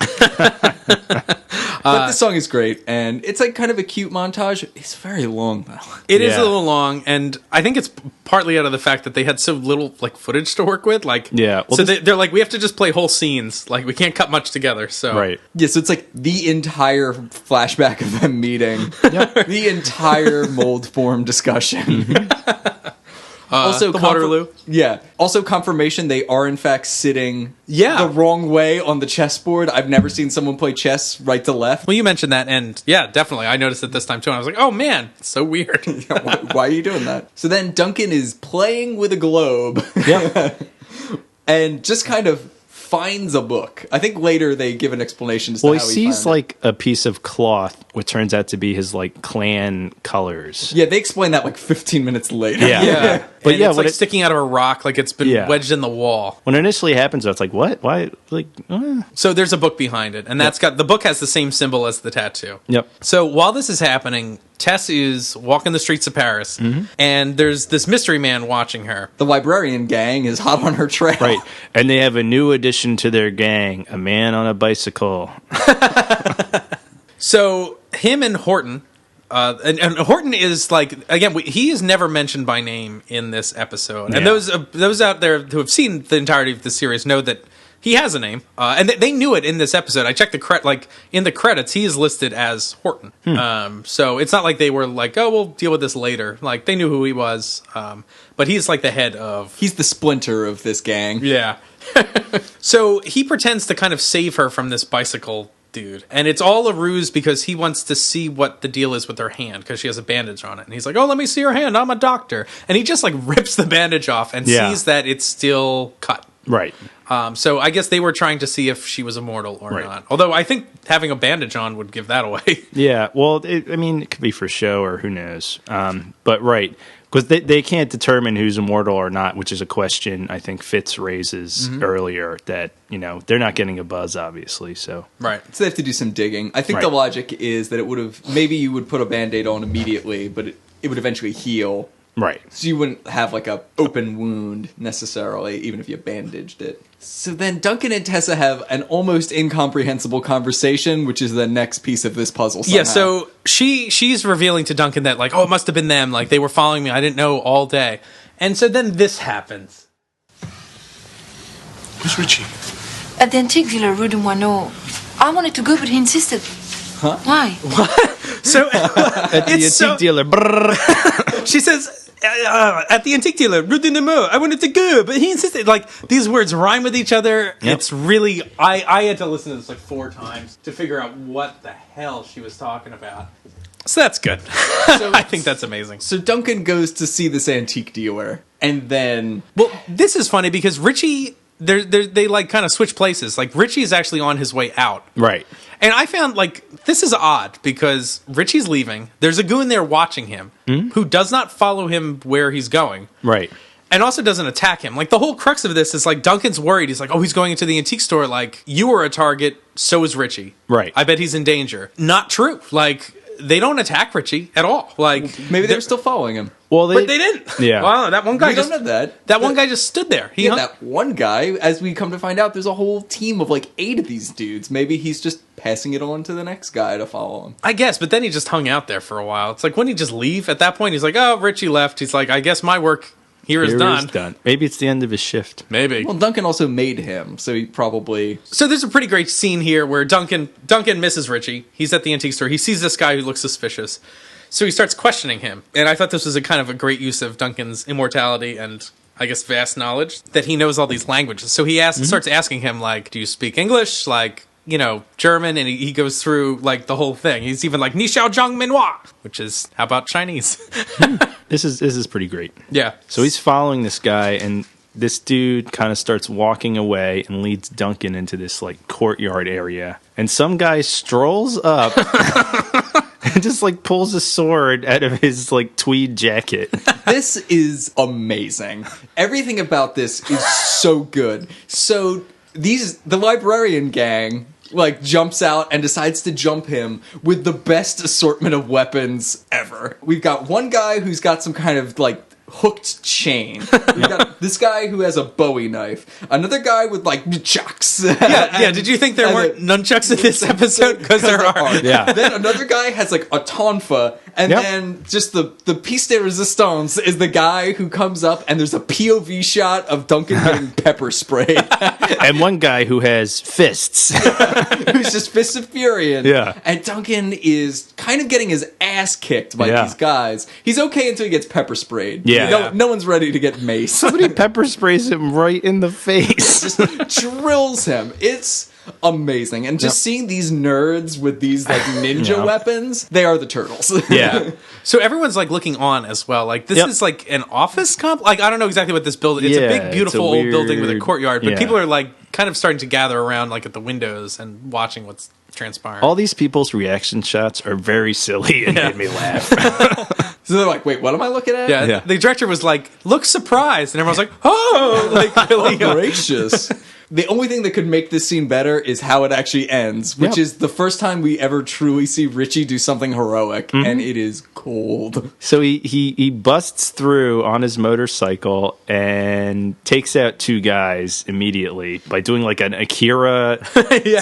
But this song is great, and it's like kind of a cute montage. It's very long, though. It is a little long, and I think it's partly out of the fact that they had so little like footage to work with. Like, yeah, well, so they're like, we have to just play whole scenes. Like, we can't cut much together. So right. Yeah, so it's like the entire flashback of them meeting, the entire mold form discussion. Also, the Waterloo. Yeah. Also, confirmation they are in fact sitting the wrong way on the chessboard. I've never seen someone play chess right to left. Well, you mentioned that, and yeah, definitely. I noticed it this time too, and I was like, oh man, it's so weird. Why are you doing that? So then Duncan is playing with a globe. Yeah. And just kind of finds a book. I think later they give an explanation as to how he sees found like a piece of cloth, which turns out to be his like clan colors. Yeah, they explain that like 15 minutes later. Yeah. But and it's like sticking out of a rock, like it's been wedged in the wall. When it initially happens, it's like, what? Why? Like, So there's a book behind it, and the book has the same symbol as the tattoo. Yep. So while this is happening, Tess is walking the streets of Paris, and there's this mystery man watching her. The librarian gang is hot on her trail. Right. And they have a new addition to their gang, a man on a bicycle. So him and Horton, and Horton is like, again, he is never mentioned by name in this episode. And those out there who have seen the entirety of the series know that he has a name, and they knew it in this episode. I checked in the credits, he is listed as Horton. So it's not like they were like, oh, we'll deal with this later. Like, they knew who he was, but he's like the head of... He's the splinter of this gang. Yeah. So he pretends to kind of save her from this bicycle dude, and it's all a ruse because he wants to see what the deal is with her hand because she has a bandage on it, and he's like, oh, let me see her hand, I'm a doctor, and he just like rips the bandage off and sees that it's still cut. Right. So I guess they were trying to see if she was immortal or not. Although I think having a bandage on would give that away. Yeah, well, it could be for show or who knows. But right, because they can't determine who's immortal or not, which is a question I think Fitz raises earlier that, they're not getting a buzz, obviously. So Right. So they have to do some digging. I think the logic is that maybe you would put a Band-Aid on immediately, but it would eventually heal. Right. So you wouldn't have like a open wound necessarily, even if you bandaged it. So then Duncan and Tessa have an almost incomprehensible conversation, which is the next piece of this puzzle somehow. Yeah, so she's revealing to Duncan that, like, oh, it must have been them. Like, they were following me. I didn't know all day. And so then this happens. Who's Richie? At the antique dealer, Rue de Moineau. I wanted to go, but he insisted. Huh? Why? So At the antique dealer. Brrr. She says, at the antique dealer, Rue de Nemo, I wanted to go, but he insisted. Like, these words rhyme with each other. Yep. It's really... I had to listen to this like 4 times to figure out what the hell she was talking about. So that's good. So, I think that's amazing. So Duncan goes to see this antique dealer, and then... Well, this is funny because Richie... They like kind of switch places. Like, Richie is actually on his way out. Right. And I found, like, this is odd because Richie's leaving. There's a goon there watching him who does not follow him where he's going. Right. And also doesn't attack him. Like, the whole crux of this is, like, Duncan's worried. He's like, oh, he's going into the antique store. Like, you are a target, so is Richie. Right. I bet he's in danger. Not true. Like, they don't attack Richie at all. Like, Maybe they're still following him. Well, but they didn't. Yeah. Wow, that one guy We just... don't know that. That one guy just stood there. He Yeah, hung- that one guy, as we come to find out, there's a whole team of like 8 of these dudes. Maybe he's just passing it on to the next guy to follow him. I guess, but then he just hung out there for a while. It's like, wouldn't he just leave? At that point, he's like, oh, Richie left. He's like, I guess my work here is done. Maybe it's the end of his shift. Maybe. Well, Duncan also made him, so he probably... So there's a pretty great scene here where Duncan misses Richie. He's at the antique store. He sees this guy who looks suspicious. So he starts questioning him. And I thought this was a kind of a great use of Duncan's immortality and, I guess, vast knowledge, that he knows all these languages. So he starts asking him, like, do you speak English? Like, you know, German? And he goes through, like, the whole thing. He's even like, Ni xiao zhang minhua, which is, how about Chinese? This is pretty great. Yeah. So he's following this guy, and this dude kind of starts walking away and leads Duncan into this, like, courtyard area. And some guy strolls up and just, like, pulls a sword out of his, like, tweed jacket. This is amazing. Everything about this is so good. So the librarian gang like jumps out and decides to jump him with the best assortment of weapons ever. We've got one guy who's got some kind of like hooked chain. We've got this guy who has a Bowie knife. Another guy with like nunchucks. Yeah, did you think there weren't nunchucks in this episode? Because there are. Yeah. Then another guy has like a tonfa, and then just the piece de resistance is the guy who comes up and there's a POV shot of Duncan getting pepper sprayed. And one guy who has fists. Who's just Fist of Fury. Yeah. And Duncan is kind of getting his ass kicked by Yeah. these guys. He's okay until he gets pepper sprayed. Yeah. No one's ready to get maced. Somebody pepper sprays him right in the face. Just drills him. It's amazing. And just seeing these nerds with these like ninja weapons, they are the turtles. Yeah. So everyone's like looking on as well. Like this is like an office comp. Like I don't know exactly what this building. It's a Yeah, big, beautiful it's a old building with a weird- courtyard. But yeah. people are like kind of starting to gather around, like at the windows and watching what's transpiring. All these people's reaction shots are very silly and made me laugh. So they're like, wait, what am I looking at? yeah, the director was like, "Look surprised," and everyone's like, "Oh, like really Gracious." The only thing that could make this scene better is how it actually ends, which is the first time we ever truly see Richie do something heroic, and it is cold. So he busts through on his motorcycle and takes out 2 guys immediately by doing like an Akira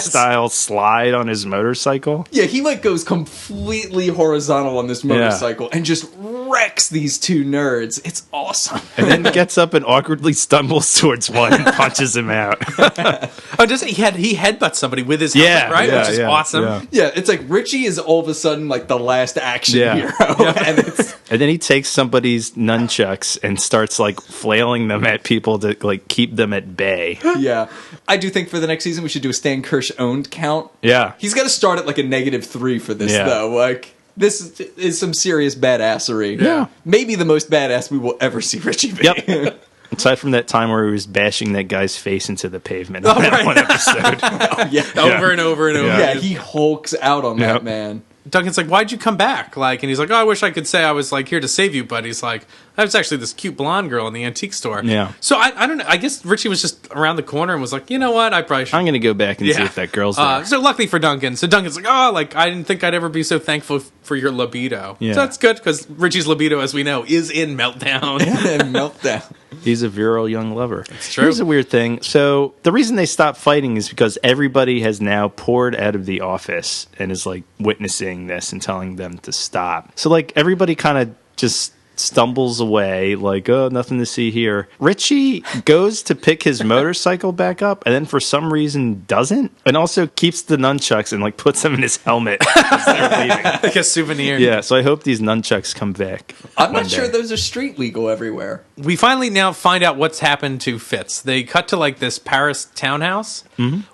style slide on his motorcycle. Yeah, he like goes completely horizontal on this motorcycle and just wrecks these 2 nerds. It's awesome. And then gets up and awkwardly stumbles towards one and punches him out. Oh, does he headbutts somebody with his helmet, right? Which is awesome. Yeah. Yeah, it's like Richie is all of a sudden like the last action hero. And it's And then he takes somebody's nunchucks and starts like flailing them at people to like keep them at bay. yeah. I do think for the next season we should do a Stan Kirsch owned count. Yeah. He's got to start at like a -3 for this Yeah. though. Like this is some serious badassery. Yeah. Maybe the most badass we will ever see Richie be. Yep. Aside from that time where he was bashing that guy's face into the pavement on that one episode. Yeah. Over and over and over. Yeah, he hulks out on that Yep. man. Duncan's like, why'd you come back? Like, and he's like, oh, I wish I could say I was like here to save you, but he's like, that was actually this cute blonde girl in the antique store. Yeah. So I don't know. I guess Richie was just around the corner and was like, you know what? I probably should. I'm going to go back and see if that girl's there. So luckily for Duncan. So Duncan's like, oh, like I didn't think I'd ever be so thankful for your libido. Yeah. So that's good because Richie's libido, as we know, is in Meltdown. And Meltdown. He's a virile young lover. It's true. Here's a weird thing. So the reason they stopped fighting is because everybody has now poured out of the office and is like witnessing this and telling them to stop. So like everybody kind of just stumbles away like, oh, nothing to see here. Richie goes to pick his motorcycle back up and then for some reason doesn't, and also keeps the nunchucks and like puts them in his helmet as they're leaving. Like a souvenir. Yeah, so I hope these nunchucks come back. I'm not one sure day. those are street legal everywhere. We finally now find out what's happened to Fitz. They cut to like this Paris townhouse,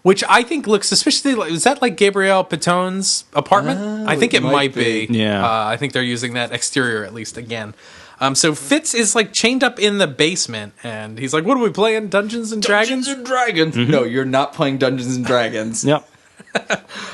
which I think looks suspiciously like, is that like Gabrielle Pitone's apartment? I think it might be. Yeah. I think they're using that exterior at least again. So Fitz is like chained up in the basement, and he's like, "What are we playing? Dungeons and Dragons?" Dungeons and Dragons. No, you're not playing Dungeons and Dragons. Yep.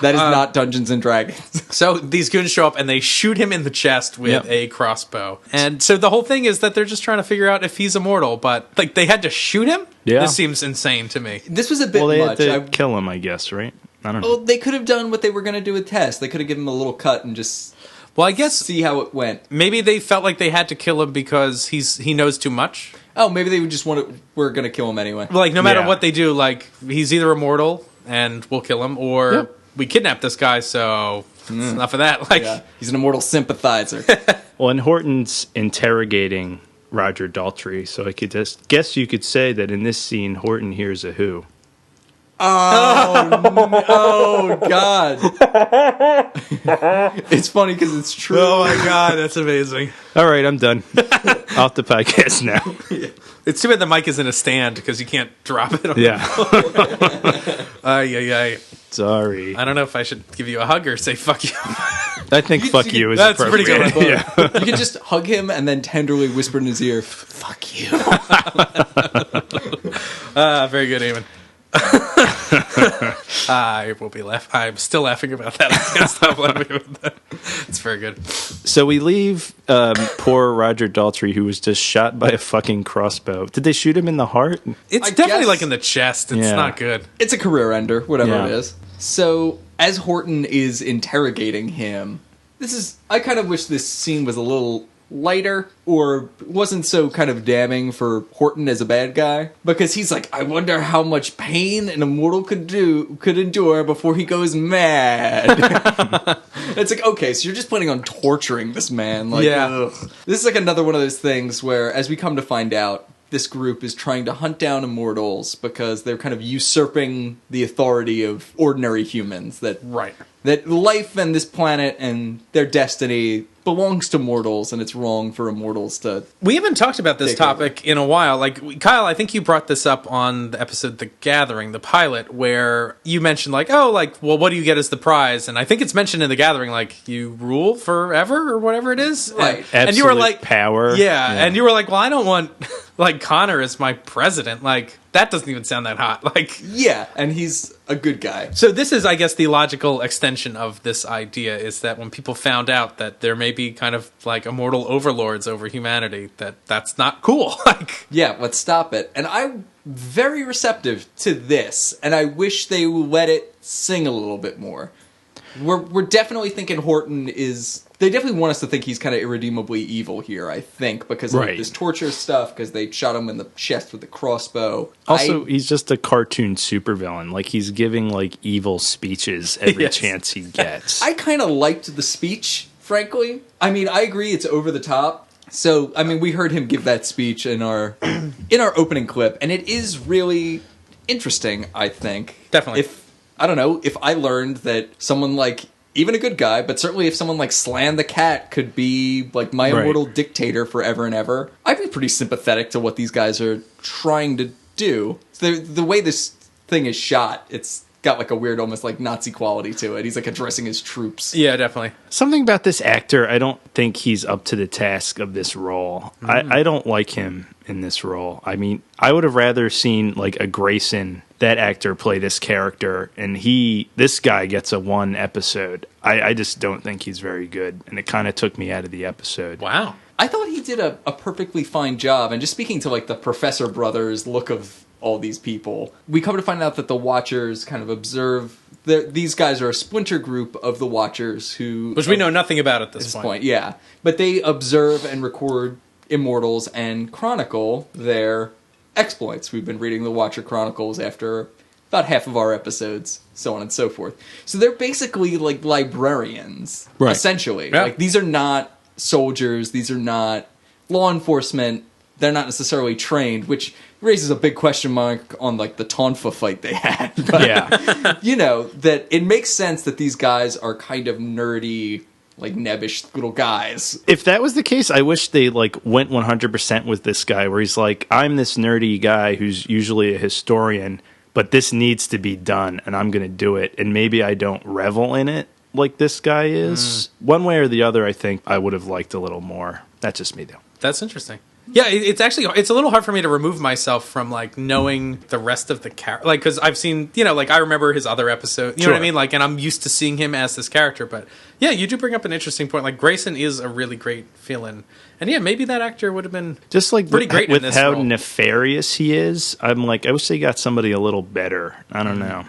That is not Dungeons and Dragons. So these goons show up and they shoot him in the chest with a crossbow. And so the whole thing is that they're just trying to figure out if he's immortal, but like they had to shoot him? Yeah. This seems insane to me. This was a bit Well, they much. had to kill him, I guess, right? I don't know. Well, they could have done what they were going to do with Tess. They could have given him a little cut and just Well, I guess see how it went. maybe they felt like they had to kill him because he knows too much. Oh, maybe they would just we're going to kill him anyway. Like no matter Yeah. what they do, like he's either immortal and we'll kill him, or we kidnap this guy. So it's enough of that. Like, Yeah, he's an immortal sympathizer. Well, and Horton's interrogating Roger Daltrey, so I could just guess you could say that in this scene, Horton hears a who. Oh, God. It's funny because it's true. oh my god, that's amazing. All right, I'm done. Off the podcast now. It's too bad the mic is in a stand because you can't drop it. Yeah. Yeah. Sorry. I don't know if I should give you a hug or say fuck you. I think fuck you is That's pretty appropriate. good. Yeah. You could just hug him and then tenderly whisper in his ear, "Fuck you." Very good, Eamon. I will be laughing. I'm still laughing about that. I can't stop laughing about that. It's very good. So we leave poor Roger Daltrey, who was just shot by a fucking crossbow. Did they shoot him in the heart? It's I definitely guess- like in the chest. It's Yeah. not good. It's a career ender, whatever Yeah. it is. So, as Horton is interrogating him, I kind of wish this scene was a little lighter or wasn't so kind of damning for Horton as a bad guy, because he's like, I wonder how much pain an immortal could endure before he goes mad. It's like, okay, so you're just planning on torturing this man. Like, Yeah. ugh. This is like another one of those things where, as we come to find out, this group is trying to hunt down immortals because they're kind of usurping the authority of ordinary humans. That life and this planet and their destiny belongs to mortals, and it's wrong for immortals to... We haven't talked about this Take topic in a while. Like, Kyle, I think you brought this up on the episode The Gathering, the pilot, where you mentioned, like, oh, like, well, what do you get as the prize? And I think it's mentioned in The Gathering, like, you rule forever or whatever it is. Right. And you were Absolute like... power. Yeah, and you were like, well, I don't want, like, Connor as my president. Like, that doesn't even sound that hot. Like... Yeah, and he's a good guy. So this is, I guess, the logical extension of this idea is that when people found out that there may be kind of like immortal overlords over humanity, that's not cool. Like, Yeah, let's stop it. And I'm very receptive to this, and I wish they would let it sing a little bit more. We're definitely thinking Horton is... They definitely want us to think he's kind of irredeemably evil here, I think, because of Right. this torture stuff, because they shot him in the chest with a crossbow. Also, he's just a cartoon supervillain. Like, he's giving, like, evil speeches every Yes. chance he gets. I kind of liked the speech, frankly. I mean, I agree it's over the top. So, I mean, we heard him give that speech in our opening clip, and it is really interesting, I think. Definitely. If I learned that someone like, even a good guy, but certainly if someone like Slan the Cat could be like my Right. immortal dictator forever and ever, I'd be pretty sympathetic to what these guys are trying to do. The way this thing is shot, it's got like a weird, almost like Nazi quality to it. He's like addressing his troops. yeah, definitely. Something about this actor, I don't think he's up to the task of this role. I don't like him in this role. I mean, I would have rather seen, like, a Grayson that actor play this character, and this guy gets a 1 episode. I just don't think he's very good, and it kind of took me out of the episode. Wow. I thought he did a perfectly fine job, and just speaking to like the Professor Brothers look of all these people, we come to find out that the Watchers kind of observe. These guys are a splinter group of the Watchers which we know nothing about at this point. Yeah, but they observe and record Immortals and chronicle their exploits. We've been reading the Watcher Chronicles after about half of our episodes, so on and so forth. So they're basically like librarians, right. Essentially. Yeah. Like, these are not soldiers, these are not law enforcement, they're not necessarily trained, which raises a big question mark on like the Tonfa fight they had. But, Yeah. you know, that it makes sense that these guys are kind of nerdy, like nebbish little guys. If that was the case, I wish they like went 100% with this guy, where he's like, I'm this nerdy guy who's usually a historian, but this needs to be done, and I'm going to do it, and maybe I don't revel in it like this guy is. One way or the other, I think I would have liked a little more. That's just me, though. That's interesting. Yeah, it's a little hard for me to remove myself from, like, knowing the rest of the character. Like, because I've seen, you know, like, I remember his other episode. You know what I mean? Like, and I'm used to seeing him as this character. But, yeah, you do bring up an interesting point. Like, Grayson is a really great villain. And, yeah, maybe that actor would have been just like pretty great with in this how role. Nefarious he is. I'm like, I wish they got somebody a little better. I don't know.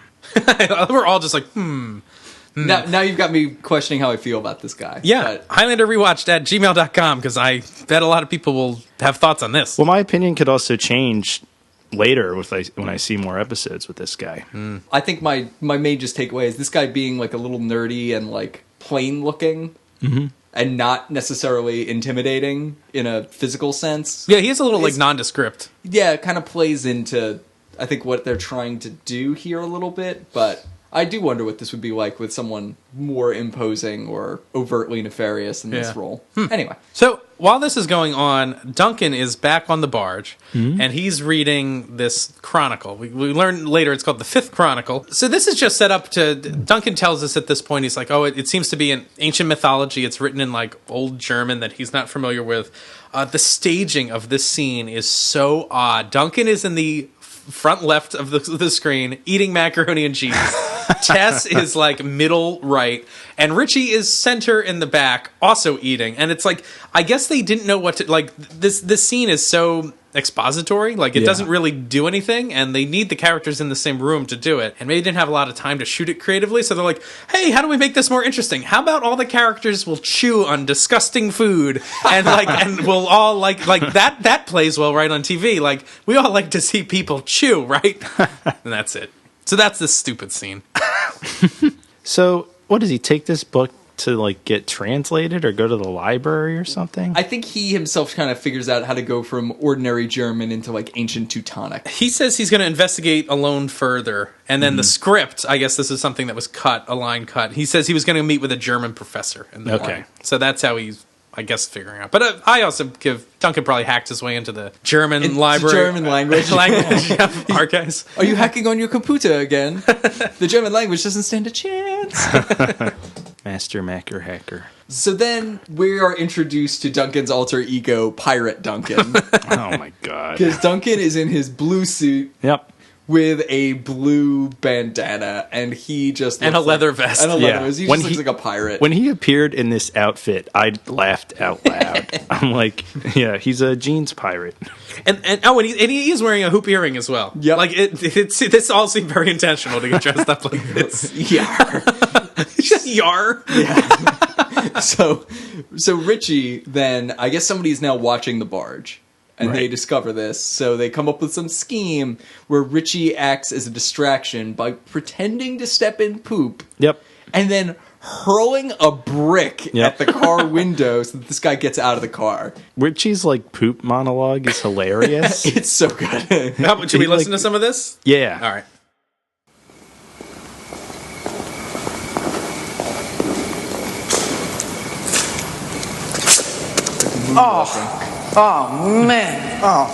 We're all just like, Now you've got me questioning how I feel about this guy. Yeah, But Highlander Rewatched at gmail.com, because I bet a lot of people will have thoughts on this. Well, my opinion could also change later when I see more episodes with this guy. I think my main just takeaway is this guy being like a little nerdy and like plain looking and not necessarily intimidating in a physical sense. Yeah, he's a little like nondescript. Yeah, it kind of plays into, I think, what they're trying to do here a little bit, but I do wonder what this would be like with someone more imposing or overtly nefarious in this role. Anyway. So while this is going on, Duncan is back on the barge, and he's reading this chronicle. We learn later it's called the Fifth Chronicle. So this is just set up to... Duncan tells us at this point, he's like, oh, it seems to be an ancient mythology. It's written in, like, old German that he's not familiar with. The staging of this scene is so odd. Duncan is in the front left of the screen eating macaroni and cheese. Tess is like middle right, and Richie is center in the back also eating. And it's like, I guess they didn't know what to, like, this scene is so expository, like it doesn't really do anything, and they need the characters in the same room to do it, and maybe didn't have a lot of time to shoot it creatively, so they're like, hey, how do we make this more interesting? How about all the characters will chew on disgusting food, and like, and we'll all like that plays well right on TV, like we all like to see people chew, right? And that's it. So that's this stupid scene. So what does he take this book to like get translated or go to the library or something? I think he himself kind of figures out how to go from ordinary German into like ancient Teutonic. He says he's going to investigate alone further, and then the script, I guess this is something that was cut, a line cut. He says he was going to meet with a German professor in the morning. So that's how he's, I guess, figuring out. But I also give Duncan probably hacked his way into the German library. German language. Archives. Are you hacking on your computer again? The German language doesn't stand a chance. Master Macker Hacker. So then we are introduced to Duncan's alter ego, Pirate Duncan. Oh my god. Because Duncan is in his blue suit Yep. with a blue bandana, and he just looks And a leather vest. And a leather Yeah. vest. He When just he- looks like a pirate. When he appeared in this outfit, I laughed out loud. I'm like, yeah, he's a jeans pirate. And he is wearing a hoop earring as well. Yep. Like this all seemed very intentional to get dressed up like this. Yeah. Yar. So Richie, then, I guess somebody's now watching the barge. And they discover this, so they come up with some scheme where Richie acts as a distraction by pretending to step in poop. Yep. And then hurling a brick at the car window so that this guy gets out of the car. Richie's like poop monologue is hilarious. It's so good. Should we listen to some of this? Yeah. All right. Oh, man. Oh.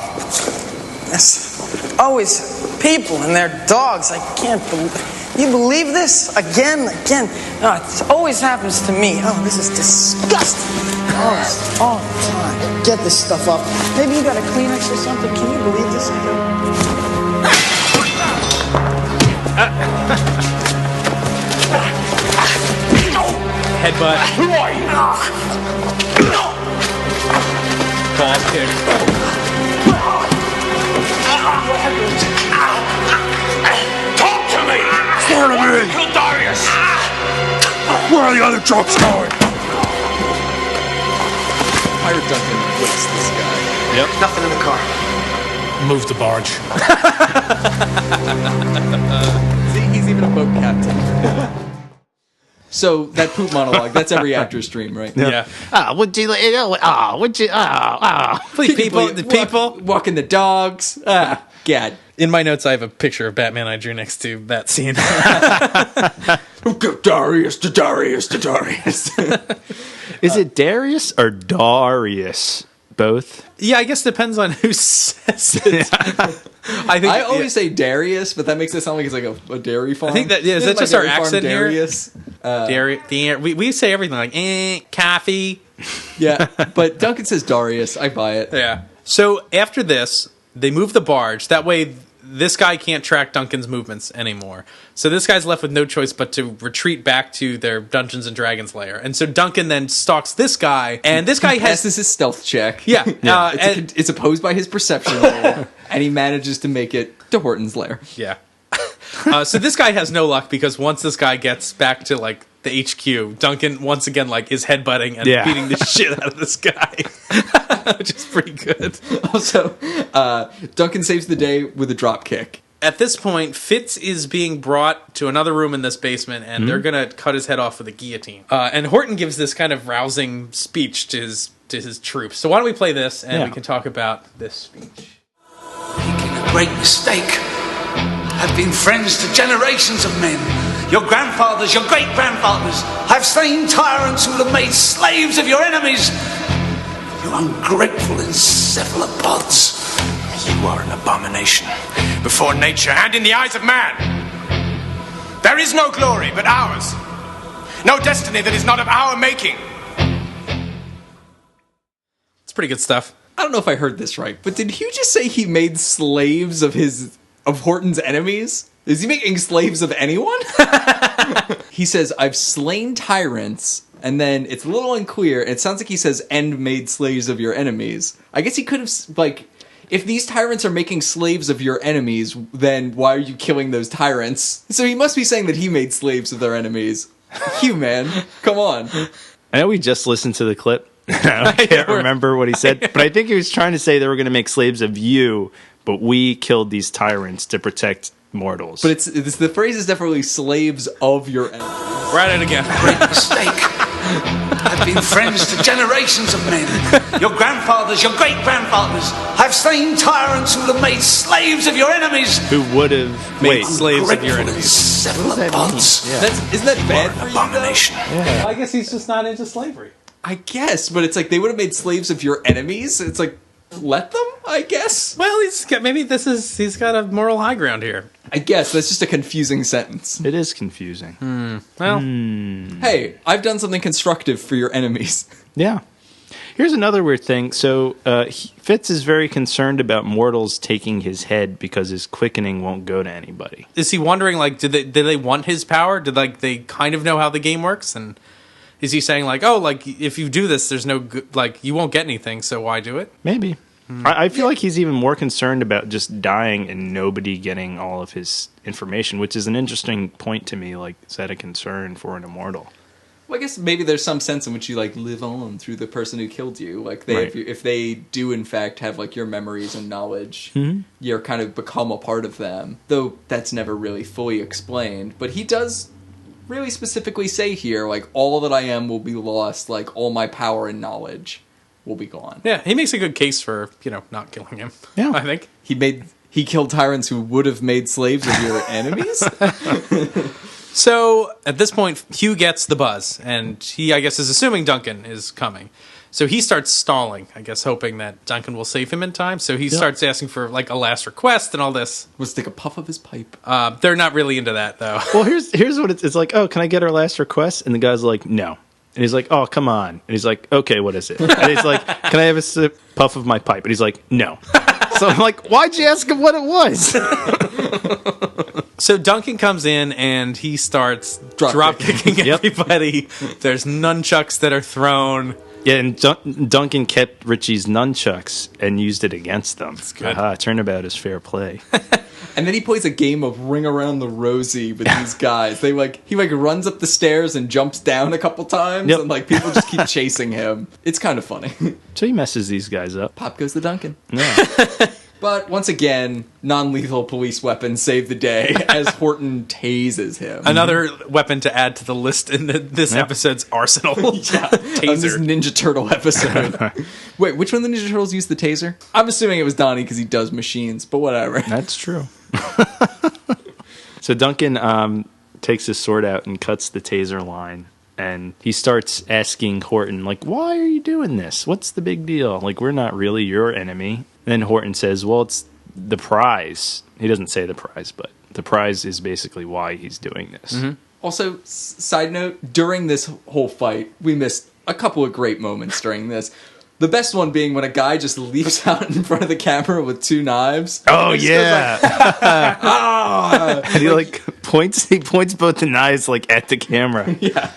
There's always people and their dogs. I can't believe... You believe this? Again? No, it always happens to me. Oh, this is disgusting. Always, all the time. Get this stuff up. Maybe you got a Kleenex or something. Can you believe this? Headbutt. Ball kick. Talk to me! Start him in! Kill Darius! Where are the other trucks going? Pirate Duncan whips this guy. Yep. Nothing in the car. Move the barge. See, he's even a boat captain. So that poop monologue, that's every actor's dream, right? Yeah. Would you? Would you? Please, people. Walking the dogs. God. In my notes, I have a picture of Batman I drew next to that scene. Darius to Darius to Darius. Is it Darius or Darius? Both. Yeah, I guess depends on who says it. I always say Darius, but that makes it sound like it's like a dairy farm. I think that is that My just our dairy farm, accent here? Darius. We say everything like coffee. Yeah, but Duncan says Darius. I buy it. Yeah. So after this, they move the barge. That way, this guy can't track Duncan's movements anymore. So this guy's left with no choice but to retreat back to their Dungeons and Dragons lair. And so Duncan then stalks this guy, and this guy passes his stealth check. Yeah. It's opposed by his perception roll, and he manages to make it to Horton's lair. Yeah. So this guy has no luck because once this guy gets back to like the HQ, Duncan once again like is headbutting and beating the shit out of this guy, which is pretty good. Also, Duncan saves the day with a drop kick. At this point, Fitz is being brought to another room in this basement, and they're gonna cut his head off with a guillotine. And Horton gives this kind of rousing speech to his troops. So why don't we play this, and we can talk about this speech. Making a great mistake. I've been friends to generations of men. Your grandfathers, your great-grandfathers have slain tyrants who have made slaves of your enemies. You ungrateful encephalopods. You are an abomination before nature and in the eyes of man. There is no glory but ours. No destiny that is not of our making. It's pretty good stuff. I don't know if I heard this right, but did Hugh just say he made slaves of Horton's enemies? Is he making slaves of anyone? He says, I've slain tyrants, and then it's a little unclear. It sounds like he says, and made slaves of your enemies. I guess he could have, like, if these tyrants are making slaves of your enemies, then why are you killing those tyrants? So he must be saying that he made slaves of their enemies. Hugh, man, come on. I know we just listened to the clip. I can't remember what he said, but I think he was trying to say they were going to make slaves of you, but we killed these tyrants to protect mortals. But it's the phrase is definitely slaves of your enemies. Write it again. Great mistake. I've been friends to generations of men. Your grandfathers, your great-grandfathers have slain tyrants who have made slaves of your enemies. Who would have made slaves of your enemies. Encephalopods. Isn't that bad for you, Abomination. Yeah. I guess he's just not into slavery. I guess, but it's like they would have made slaves of your enemies. It's like, let them, I guess. Well, he's got a moral high ground here. I guess that's just a confusing sentence. It is confusing. Well, hey, I've done something constructive for your enemies. Yeah. Here's another weird thing. So Fitz is very concerned about mortals taking his head because his quickening won't go to anybody. Is he wondering, like, did they want his power? Did they kind of know how the game works? And is he saying, like, oh, like, if you do this, there's no good, like, you won't get anything, so why do it? Maybe. I feel like he's even more concerned about just dying and nobody getting all of his information, which is an interesting point to me. Like, is that a concern for an immortal? Well, I guess maybe there's some sense in which you, like, live on through the person who killed you. Like, if they do, in fact, have, like, your memories and knowledge, you're kind of become a part of them. Though that's never really fully explained. But he does really specifically say here, like, all that I am will be lost, like, all my power and knowledge will be gone. Yeah, he makes a good case for, not killing him. Yeah. I think. He killed tyrants who would have made slaves of your enemies? So, at this point, Hugh gets the buzz, and he, I guess, is assuming Duncan is coming. So he starts stalling, I guess, hoping that Duncan will save him in time. So he starts asking for, like, a last request and all this. Let's take a puff of his pipe. They're not really into that, though. Well, here's what it's like, oh, can I get our last request? And the guy's like, no. And he's like, oh, come on. And he's like, okay, what is it? And he's like, can I have a puff of my pipe? And he's like, no. So I'm like, why'd you ask him what it was? So Duncan comes in and he starts drop kicking everybody. There's nunchucks that are thrown. Yeah, and Duncan kept Richie's nunchucks and used it against them. That's good. Turnabout is fair play. And then he plays a game of Ring Around the Rosie with these guys. He runs up the stairs and jumps down a couple times, and people just keep chasing him. It's kind of funny. So he messes these guys up. Pop goes the Duncan. Yeah. But once again, non-lethal police weapons save the day as Horton tases him. Another weapon to add to the list in this episode's arsenal. Taser. This Ninja Turtle episode. Wait, which one of the Ninja Turtles used the taser? I'm assuming it was Donnie because he does machines, but whatever. That's true. So Duncan takes his sword out and cuts the taser line. And he starts asking Horton, why are you doing this? What's the big deal? We're not really your enemy. And then Horton says, well, it's the prize. He doesn't say the prize, but the prize is basically why he's doing this. Mm-hmm. Also, side note, during this whole fight, we missed a couple of great moments during this. The best one being when a guy just leaps out in front of the camera with 2 knives. Oh, yeah. And he points both the knives at the camera. Yeah.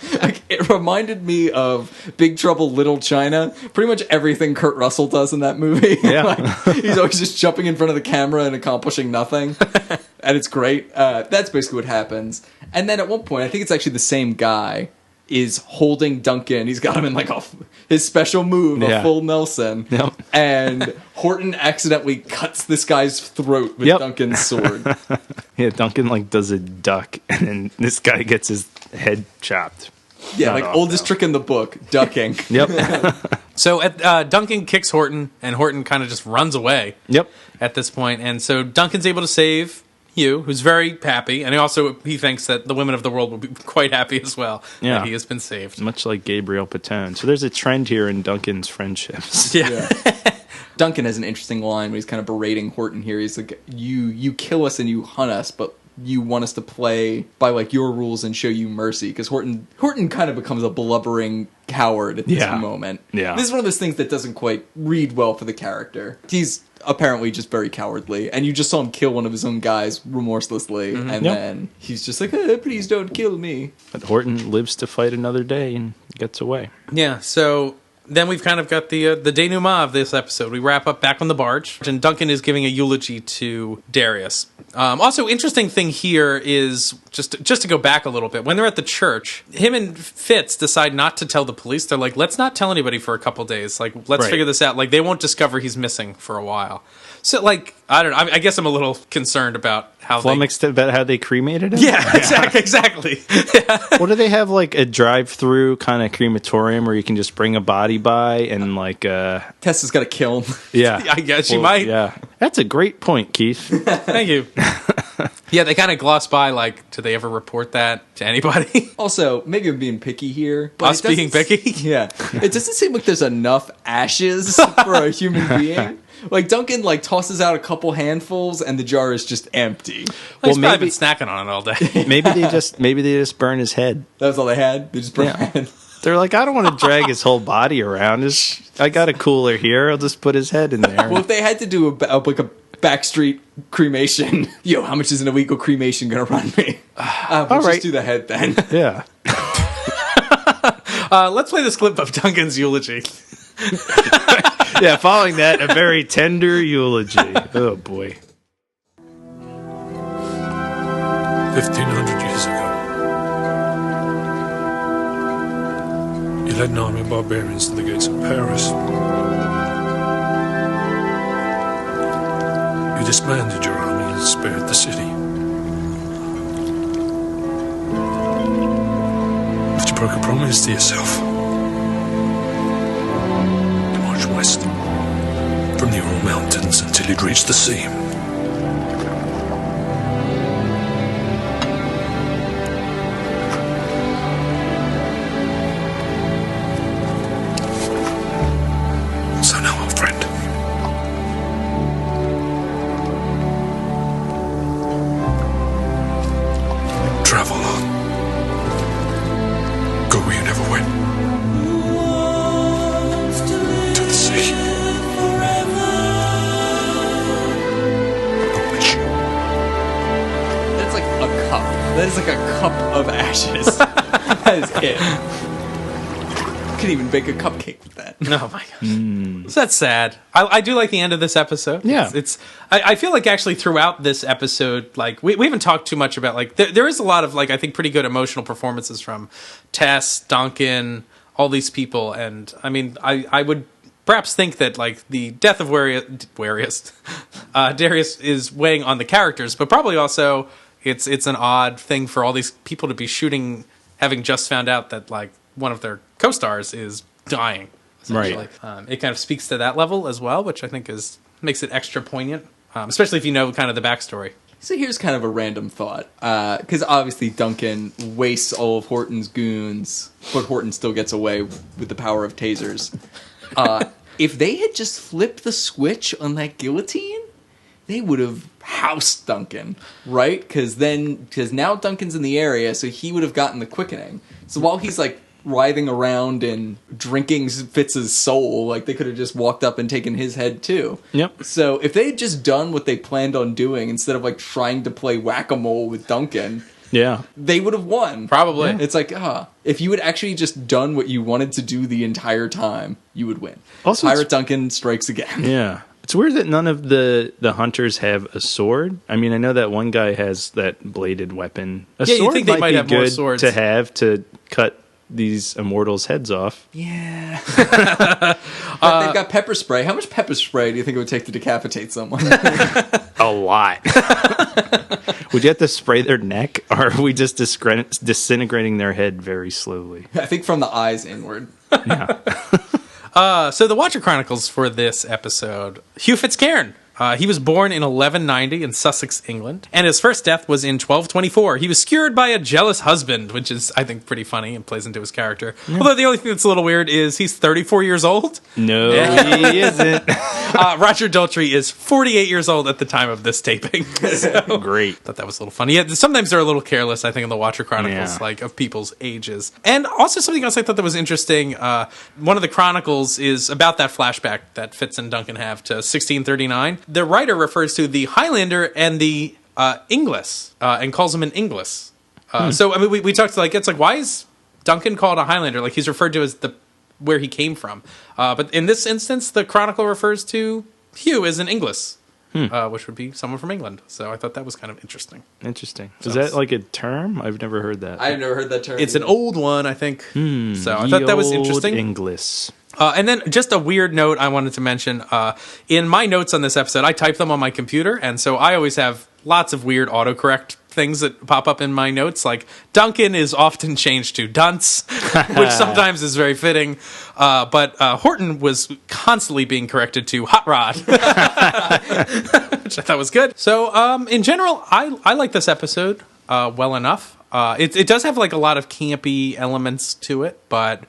It reminded me of Big Trouble Little China. Pretty much everything Kurt Russell does in that movie. Yeah. He's always just jumping in front of the camera and accomplishing nothing. And it's great. That's basically what happens. And then at one point, I think it's actually the same guy, is holding Duncan. He's got him in his special move, a full Nelson. Yep. And Horton accidentally cuts this guy's throat with Duncan's sword. Yeah, Duncan does a duck, and then this guy gets his head chopped. Yeah, oldest trick in the book, ducking. Yep. So Duncan kicks Horton, and Horton kind of just runs away. Yep. At this point, and so Duncan's able to save Hugh, who's very happy, and he thinks that the women of the world will be quite happy as well that he has been saved. Much like Gabriel Patone. So there's a trend here in Duncan's friendships. Yeah. Duncan has an interesting line when he's kind of berating Horton here. He's like, you kill us and you hunt us, but you want us to play by your rules and show you mercy. Because Horton kind of becomes a blubbering coward at this moment. Yeah. This is one of those things that doesn't quite read well for the character. He's apparently just very cowardly, and you just saw him kill one of his own guys remorselessly, and then he's just like, please don't kill me. But Horton lives to fight another day and gets away. Yeah, so then we've kind of got the denouement of this episode. We wrap up back on the barge, and Duncan is giving a eulogy to Darius. Also, interesting thing here is, just to go back a little bit, when they're at the church, him and Fitz decide not to tell the police. They're like, let's not tell anybody for a couple days. Let's figure this out. They won't discover he's missing for a while. So, I don't know. I guess I'm a little concerned about how flummoxed about how they cremated him? Yeah, exactly. What do they have, a drive-through kind of crematorium where you can just bring a body by and, Tessa's got to kill him. Yeah. I guess she might. Yeah. That's a great point, Keith. Thank you. Yeah, they kind of gloss by, do they ever report that to anybody? Also, maybe I'm being picky here. But Us being picky? Yeah. It doesn't seem like there's enough ashes for a human being. Duncan, tosses out a couple handfuls, and the jar is just empty. Well, maybe been snacking on it all day. maybe they just burn his head. That was all they had? They just burned his head? They're like, I don't want to drag his whole body around. I got a cooler here. I'll just put his head in there. Well, if they had to do a backstreet cremation, how much is an illegal cremation going to run me? We'll just do the head then. Yeah. Let's play this clip of Duncan's eulogy. Yeah, following that, a very tender eulogy. Oh, boy. 1,500 years ago, you led an army of barbarians to the gates of Paris. You disbanded your army and spared the city. But you broke a promise to yourself. To march west from the Ural Mountains until you'd reached the sea. So now, old friend, travel on. Go where you never went. To the sea. That is like a cup of ashes. That is it. You couldn't even bake a cupcake with that. Oh my gosh. So that's sad. I do like the end of this episode. Yeah. I feel like actually throughout this episode, like we haven't talked too much about, like there is a lot of, like, I think pretty good emotional performances from Tess, Duncan, all these people. And I mean, I would perhaps think that, like, the death of Darius is weighing on the characters, but probably also it's an odd thing for all these people to be shooting, having just found out that, like, one of their co-stars is dying. Essentially. Right. It kind of speaks to that level as well, which I think makes it extra poignant, especially if you know kind of the backstory. So here's kind of a random thought, because obviously Duncan wastes all of Horton's goons, but Horton still gets away with the power of tasers. If they had just flipped the switch on that guillotine, they would have housed Duncan, right? Because now Duncan's in the area, so he would have gotten the quickening. So while he's like writhing around and drinking Fitz's soul, like, they could have just walked up and taken his head too. Yep. So if they had just done what they planned on doing instead of like trying to play whack-a-mole with Duncan, Yeah. they would have won. Probably. Yeah. It's like, if you had actually just done what you wanted to do the entire time, you would win. Also, Pirate Duncan strikes again. Yeah. It's weird that none of the hunters have a sword. I mean, I know that one guy has that bladed weapon. A Yeah, you sword think they might be have more good swords. to have to cut these immortals' heads off. Yeah. But they've got pepper spray. How much pepper spray do you think it would take to decapitate someone? A lot. Would you have to spray their neck, or are we just disintegrating their head very slowly? I think from the eyes inward. Yeah. So the Watcher Chronicles for this episode, Hugh Fitzcairn. He was born in 1190 in Sussex, England, and his first death was in 1224. He was skewered by a jealous husband, which is, I think, pretty funny and plays into his character. Yeah. Although the only thing that's a little weird is he's 34 years old. No, he isn't. Roger Daltrey is 48 years old at the time of this taping. So, great. Thought that was a little funny. Yeah, sometimes they're a little careless, I think, in the Watcher Chronicles, like, of people's ages. And also something else I thought that was interesting, one of the chronicles is about that flashback that Fitz and Duncan have to 1639. The writer refers to the Highlander and the Inglis, and calls him an Inglis. So, I mean, we talked, like, it's like, why is Duncan called a Highlander? Like, he's referred to as where he came from. But in this instance, the chronicle refers to Hugh as an Inglis, which would be someone from England. So I thought that was kind of interesting. Interesting. Is that like a term? I've never heard that. I've never heard that term. It's an old one, I think. So I thought that was interesting. Inglis. And then just a weird note I wanted to mention. In my notes on this episode, I type them on my computer, and so I always have lots of weird autocorrect things that pop up in my notes. Like, Duncan is often changed to Dunce, which sometimes is very fitting. But Horton was constantly being corrected to Hot Rod, which I thought was good. So in general, I like this episode well enough. It does have, like, a lot of campy elements to it, but...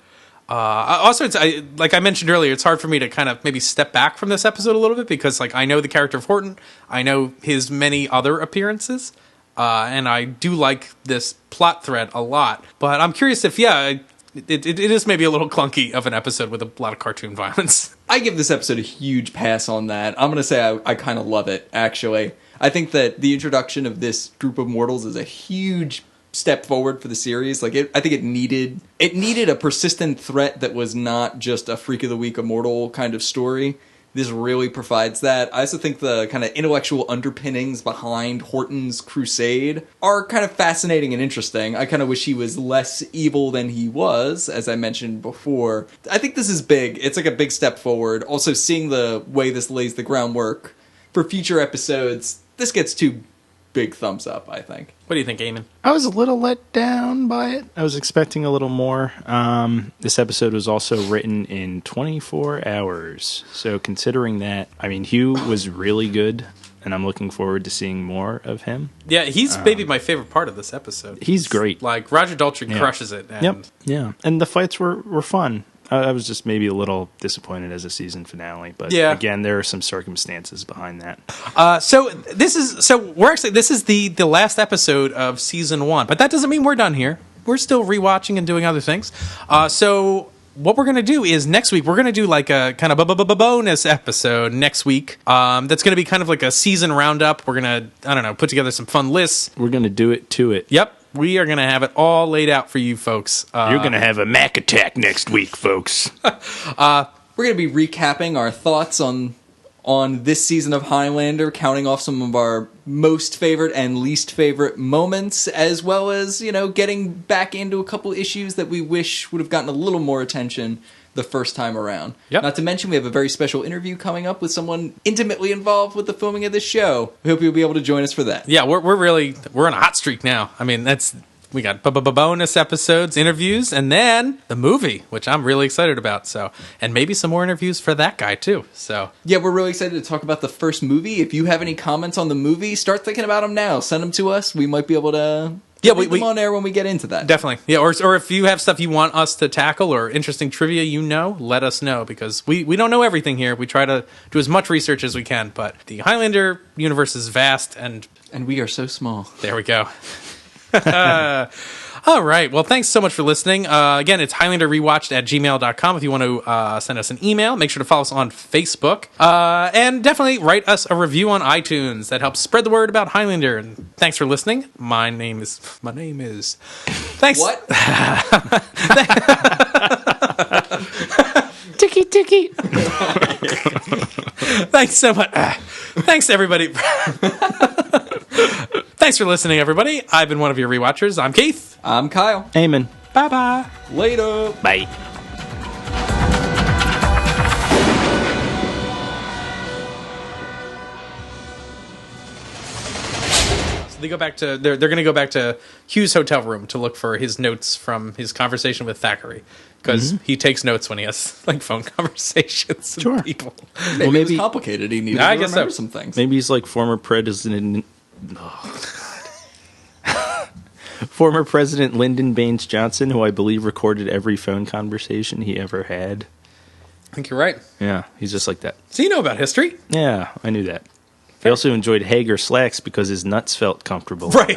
also, like I mentioned earlier, it's hard for me to kind of maybe step back from this episode a little bit because, like, I know the character of Horton, I know his many other appearances, and I do like this plot thread a lot. But I'm curious if, it is maybe a little clunky of an episode with a lot of cartoon violence. I give this episode a huge pass on that. I'm going to say I kind of love it, actually. I think that the introduction of this group of mortals is a huge step forward for the series. Like, I think it needed a persistent threat that was not just a freak of the week immortal kind of story. This really provides that. I also think the kind of intellectual underpinnings behind Horton's crusade are kind of fascinating and interesting. I kind of wish he was less evil than he was, as I mentioned before. I think this is big. It's like a big step forward. Also, seeing the way this lays the groundwork for future episodes, this gets two big thumbs up, I think. What do you think, Eamon? I was a little let down by it. I was expecting a little more. This episode was also written in 24 hours. So considering that, I mean, Hugh was really good, and I'm looking forward to seeing more of him. Yeah, he's maybe my favorite part of this episode. He's great. Like, Roger Daltrey crushes it. And Yep. Yeah. And the fights were fun. I was just maybe a little disappointed as a season finale, but again, there are some circumstances behind that. So this is the last episode of season 1, but that doesn't mean we're done here. We're still rewatching and doing other things. So what we're going to do is next week, we're going to do like a kind of bonus episode next week. That's going to be kind of like a season roundup. We're going to, I don't know, put together some fun lists. We're going to do it to it. Yep. We are going to have it all laid out for you folks. You're going to have a Mac attack next week, folks. We're going to be recapping our thoughts on this season of Highlander, counting off some of our most favorite and least favorite moments, as well as, getting back into a couple issues that we wish would have gotten a little more attention the first time around. Yep. Not to mention, we have a very special interview coming up with someone intimately involved with the filming of this show. We hope you'll be able to join us for that. Yeah, we're on a hot streak now. I mean, we got bonus episodes, interviews, and then the movie, which I'm really excited about. So, and maybe some more interviews for that guy too. So, yeah, we're really excited to talk about the first movie. If you have any comments on the movie, start thinking about them now. Send them to us. We might be able to read them on air when we get into that. Definitely. Yeah, or if you have stuff you want us to tackle or interesting trivia let us know, because we don't know everything here. We try to do as much research as we can, but the Highlander universe is vast, and we are so small. There we go. All right. Well, thanks so much for listening. Again, it's Highlander Rewatched at gmail.com if you want to send us an email. Make sure to follow us on Facebook. And definitely write us a review on iTunes. That helps spread the word about Highlander. And thanks for listening. My name is... Thanks. What? Ticky. Thanks so much. Thanks, everybody. Thanks for listening, everybody. I've been one of your rewatchers. I'm Keith. I'm Kyle. Eamon. Bye-bye. Later. Bye. So they go back to they're going to go back to Hugh's hotel room to look for his notes from his conversation with Thackeray, because he takes notes when he has like phone conversations with people. Maybe it was complicated. He needed to remember some things. Maybe he's like former president. Former President Lyndon Baines Johnson, who I believe recorded every phone conversation he ever had. I think you're right. Yeah, he's just like that. So you know about history? Yeah, I knew that. He also enjoyed Hager slacks because his nuts felt comfortable. Right.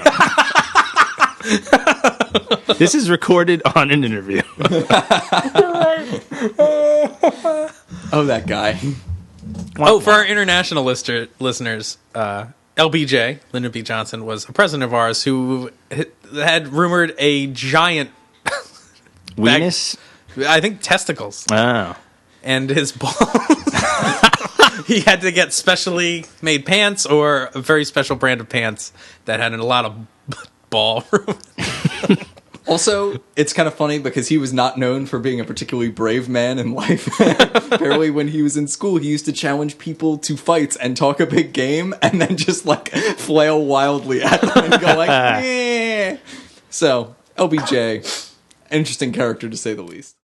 This is recorded on an interview. Oh, that guy. Oh, for our international listeners, LBJ, Lyndon B. Johnson, was a president of ours who had rumored a giant... Weenus? I think testicles. Oh. And his balls... He had to get specially made pants, or a very special brand of pants that had a lot of ball room. Also, it's kind of funny because he was not known for being a particularly brave man in life. Apparently, when he was in school, he used to challenge people to fights and talk a big game and then just, like, flail wildly at them and go like, eh. So, LBJ, interesting character to say the least.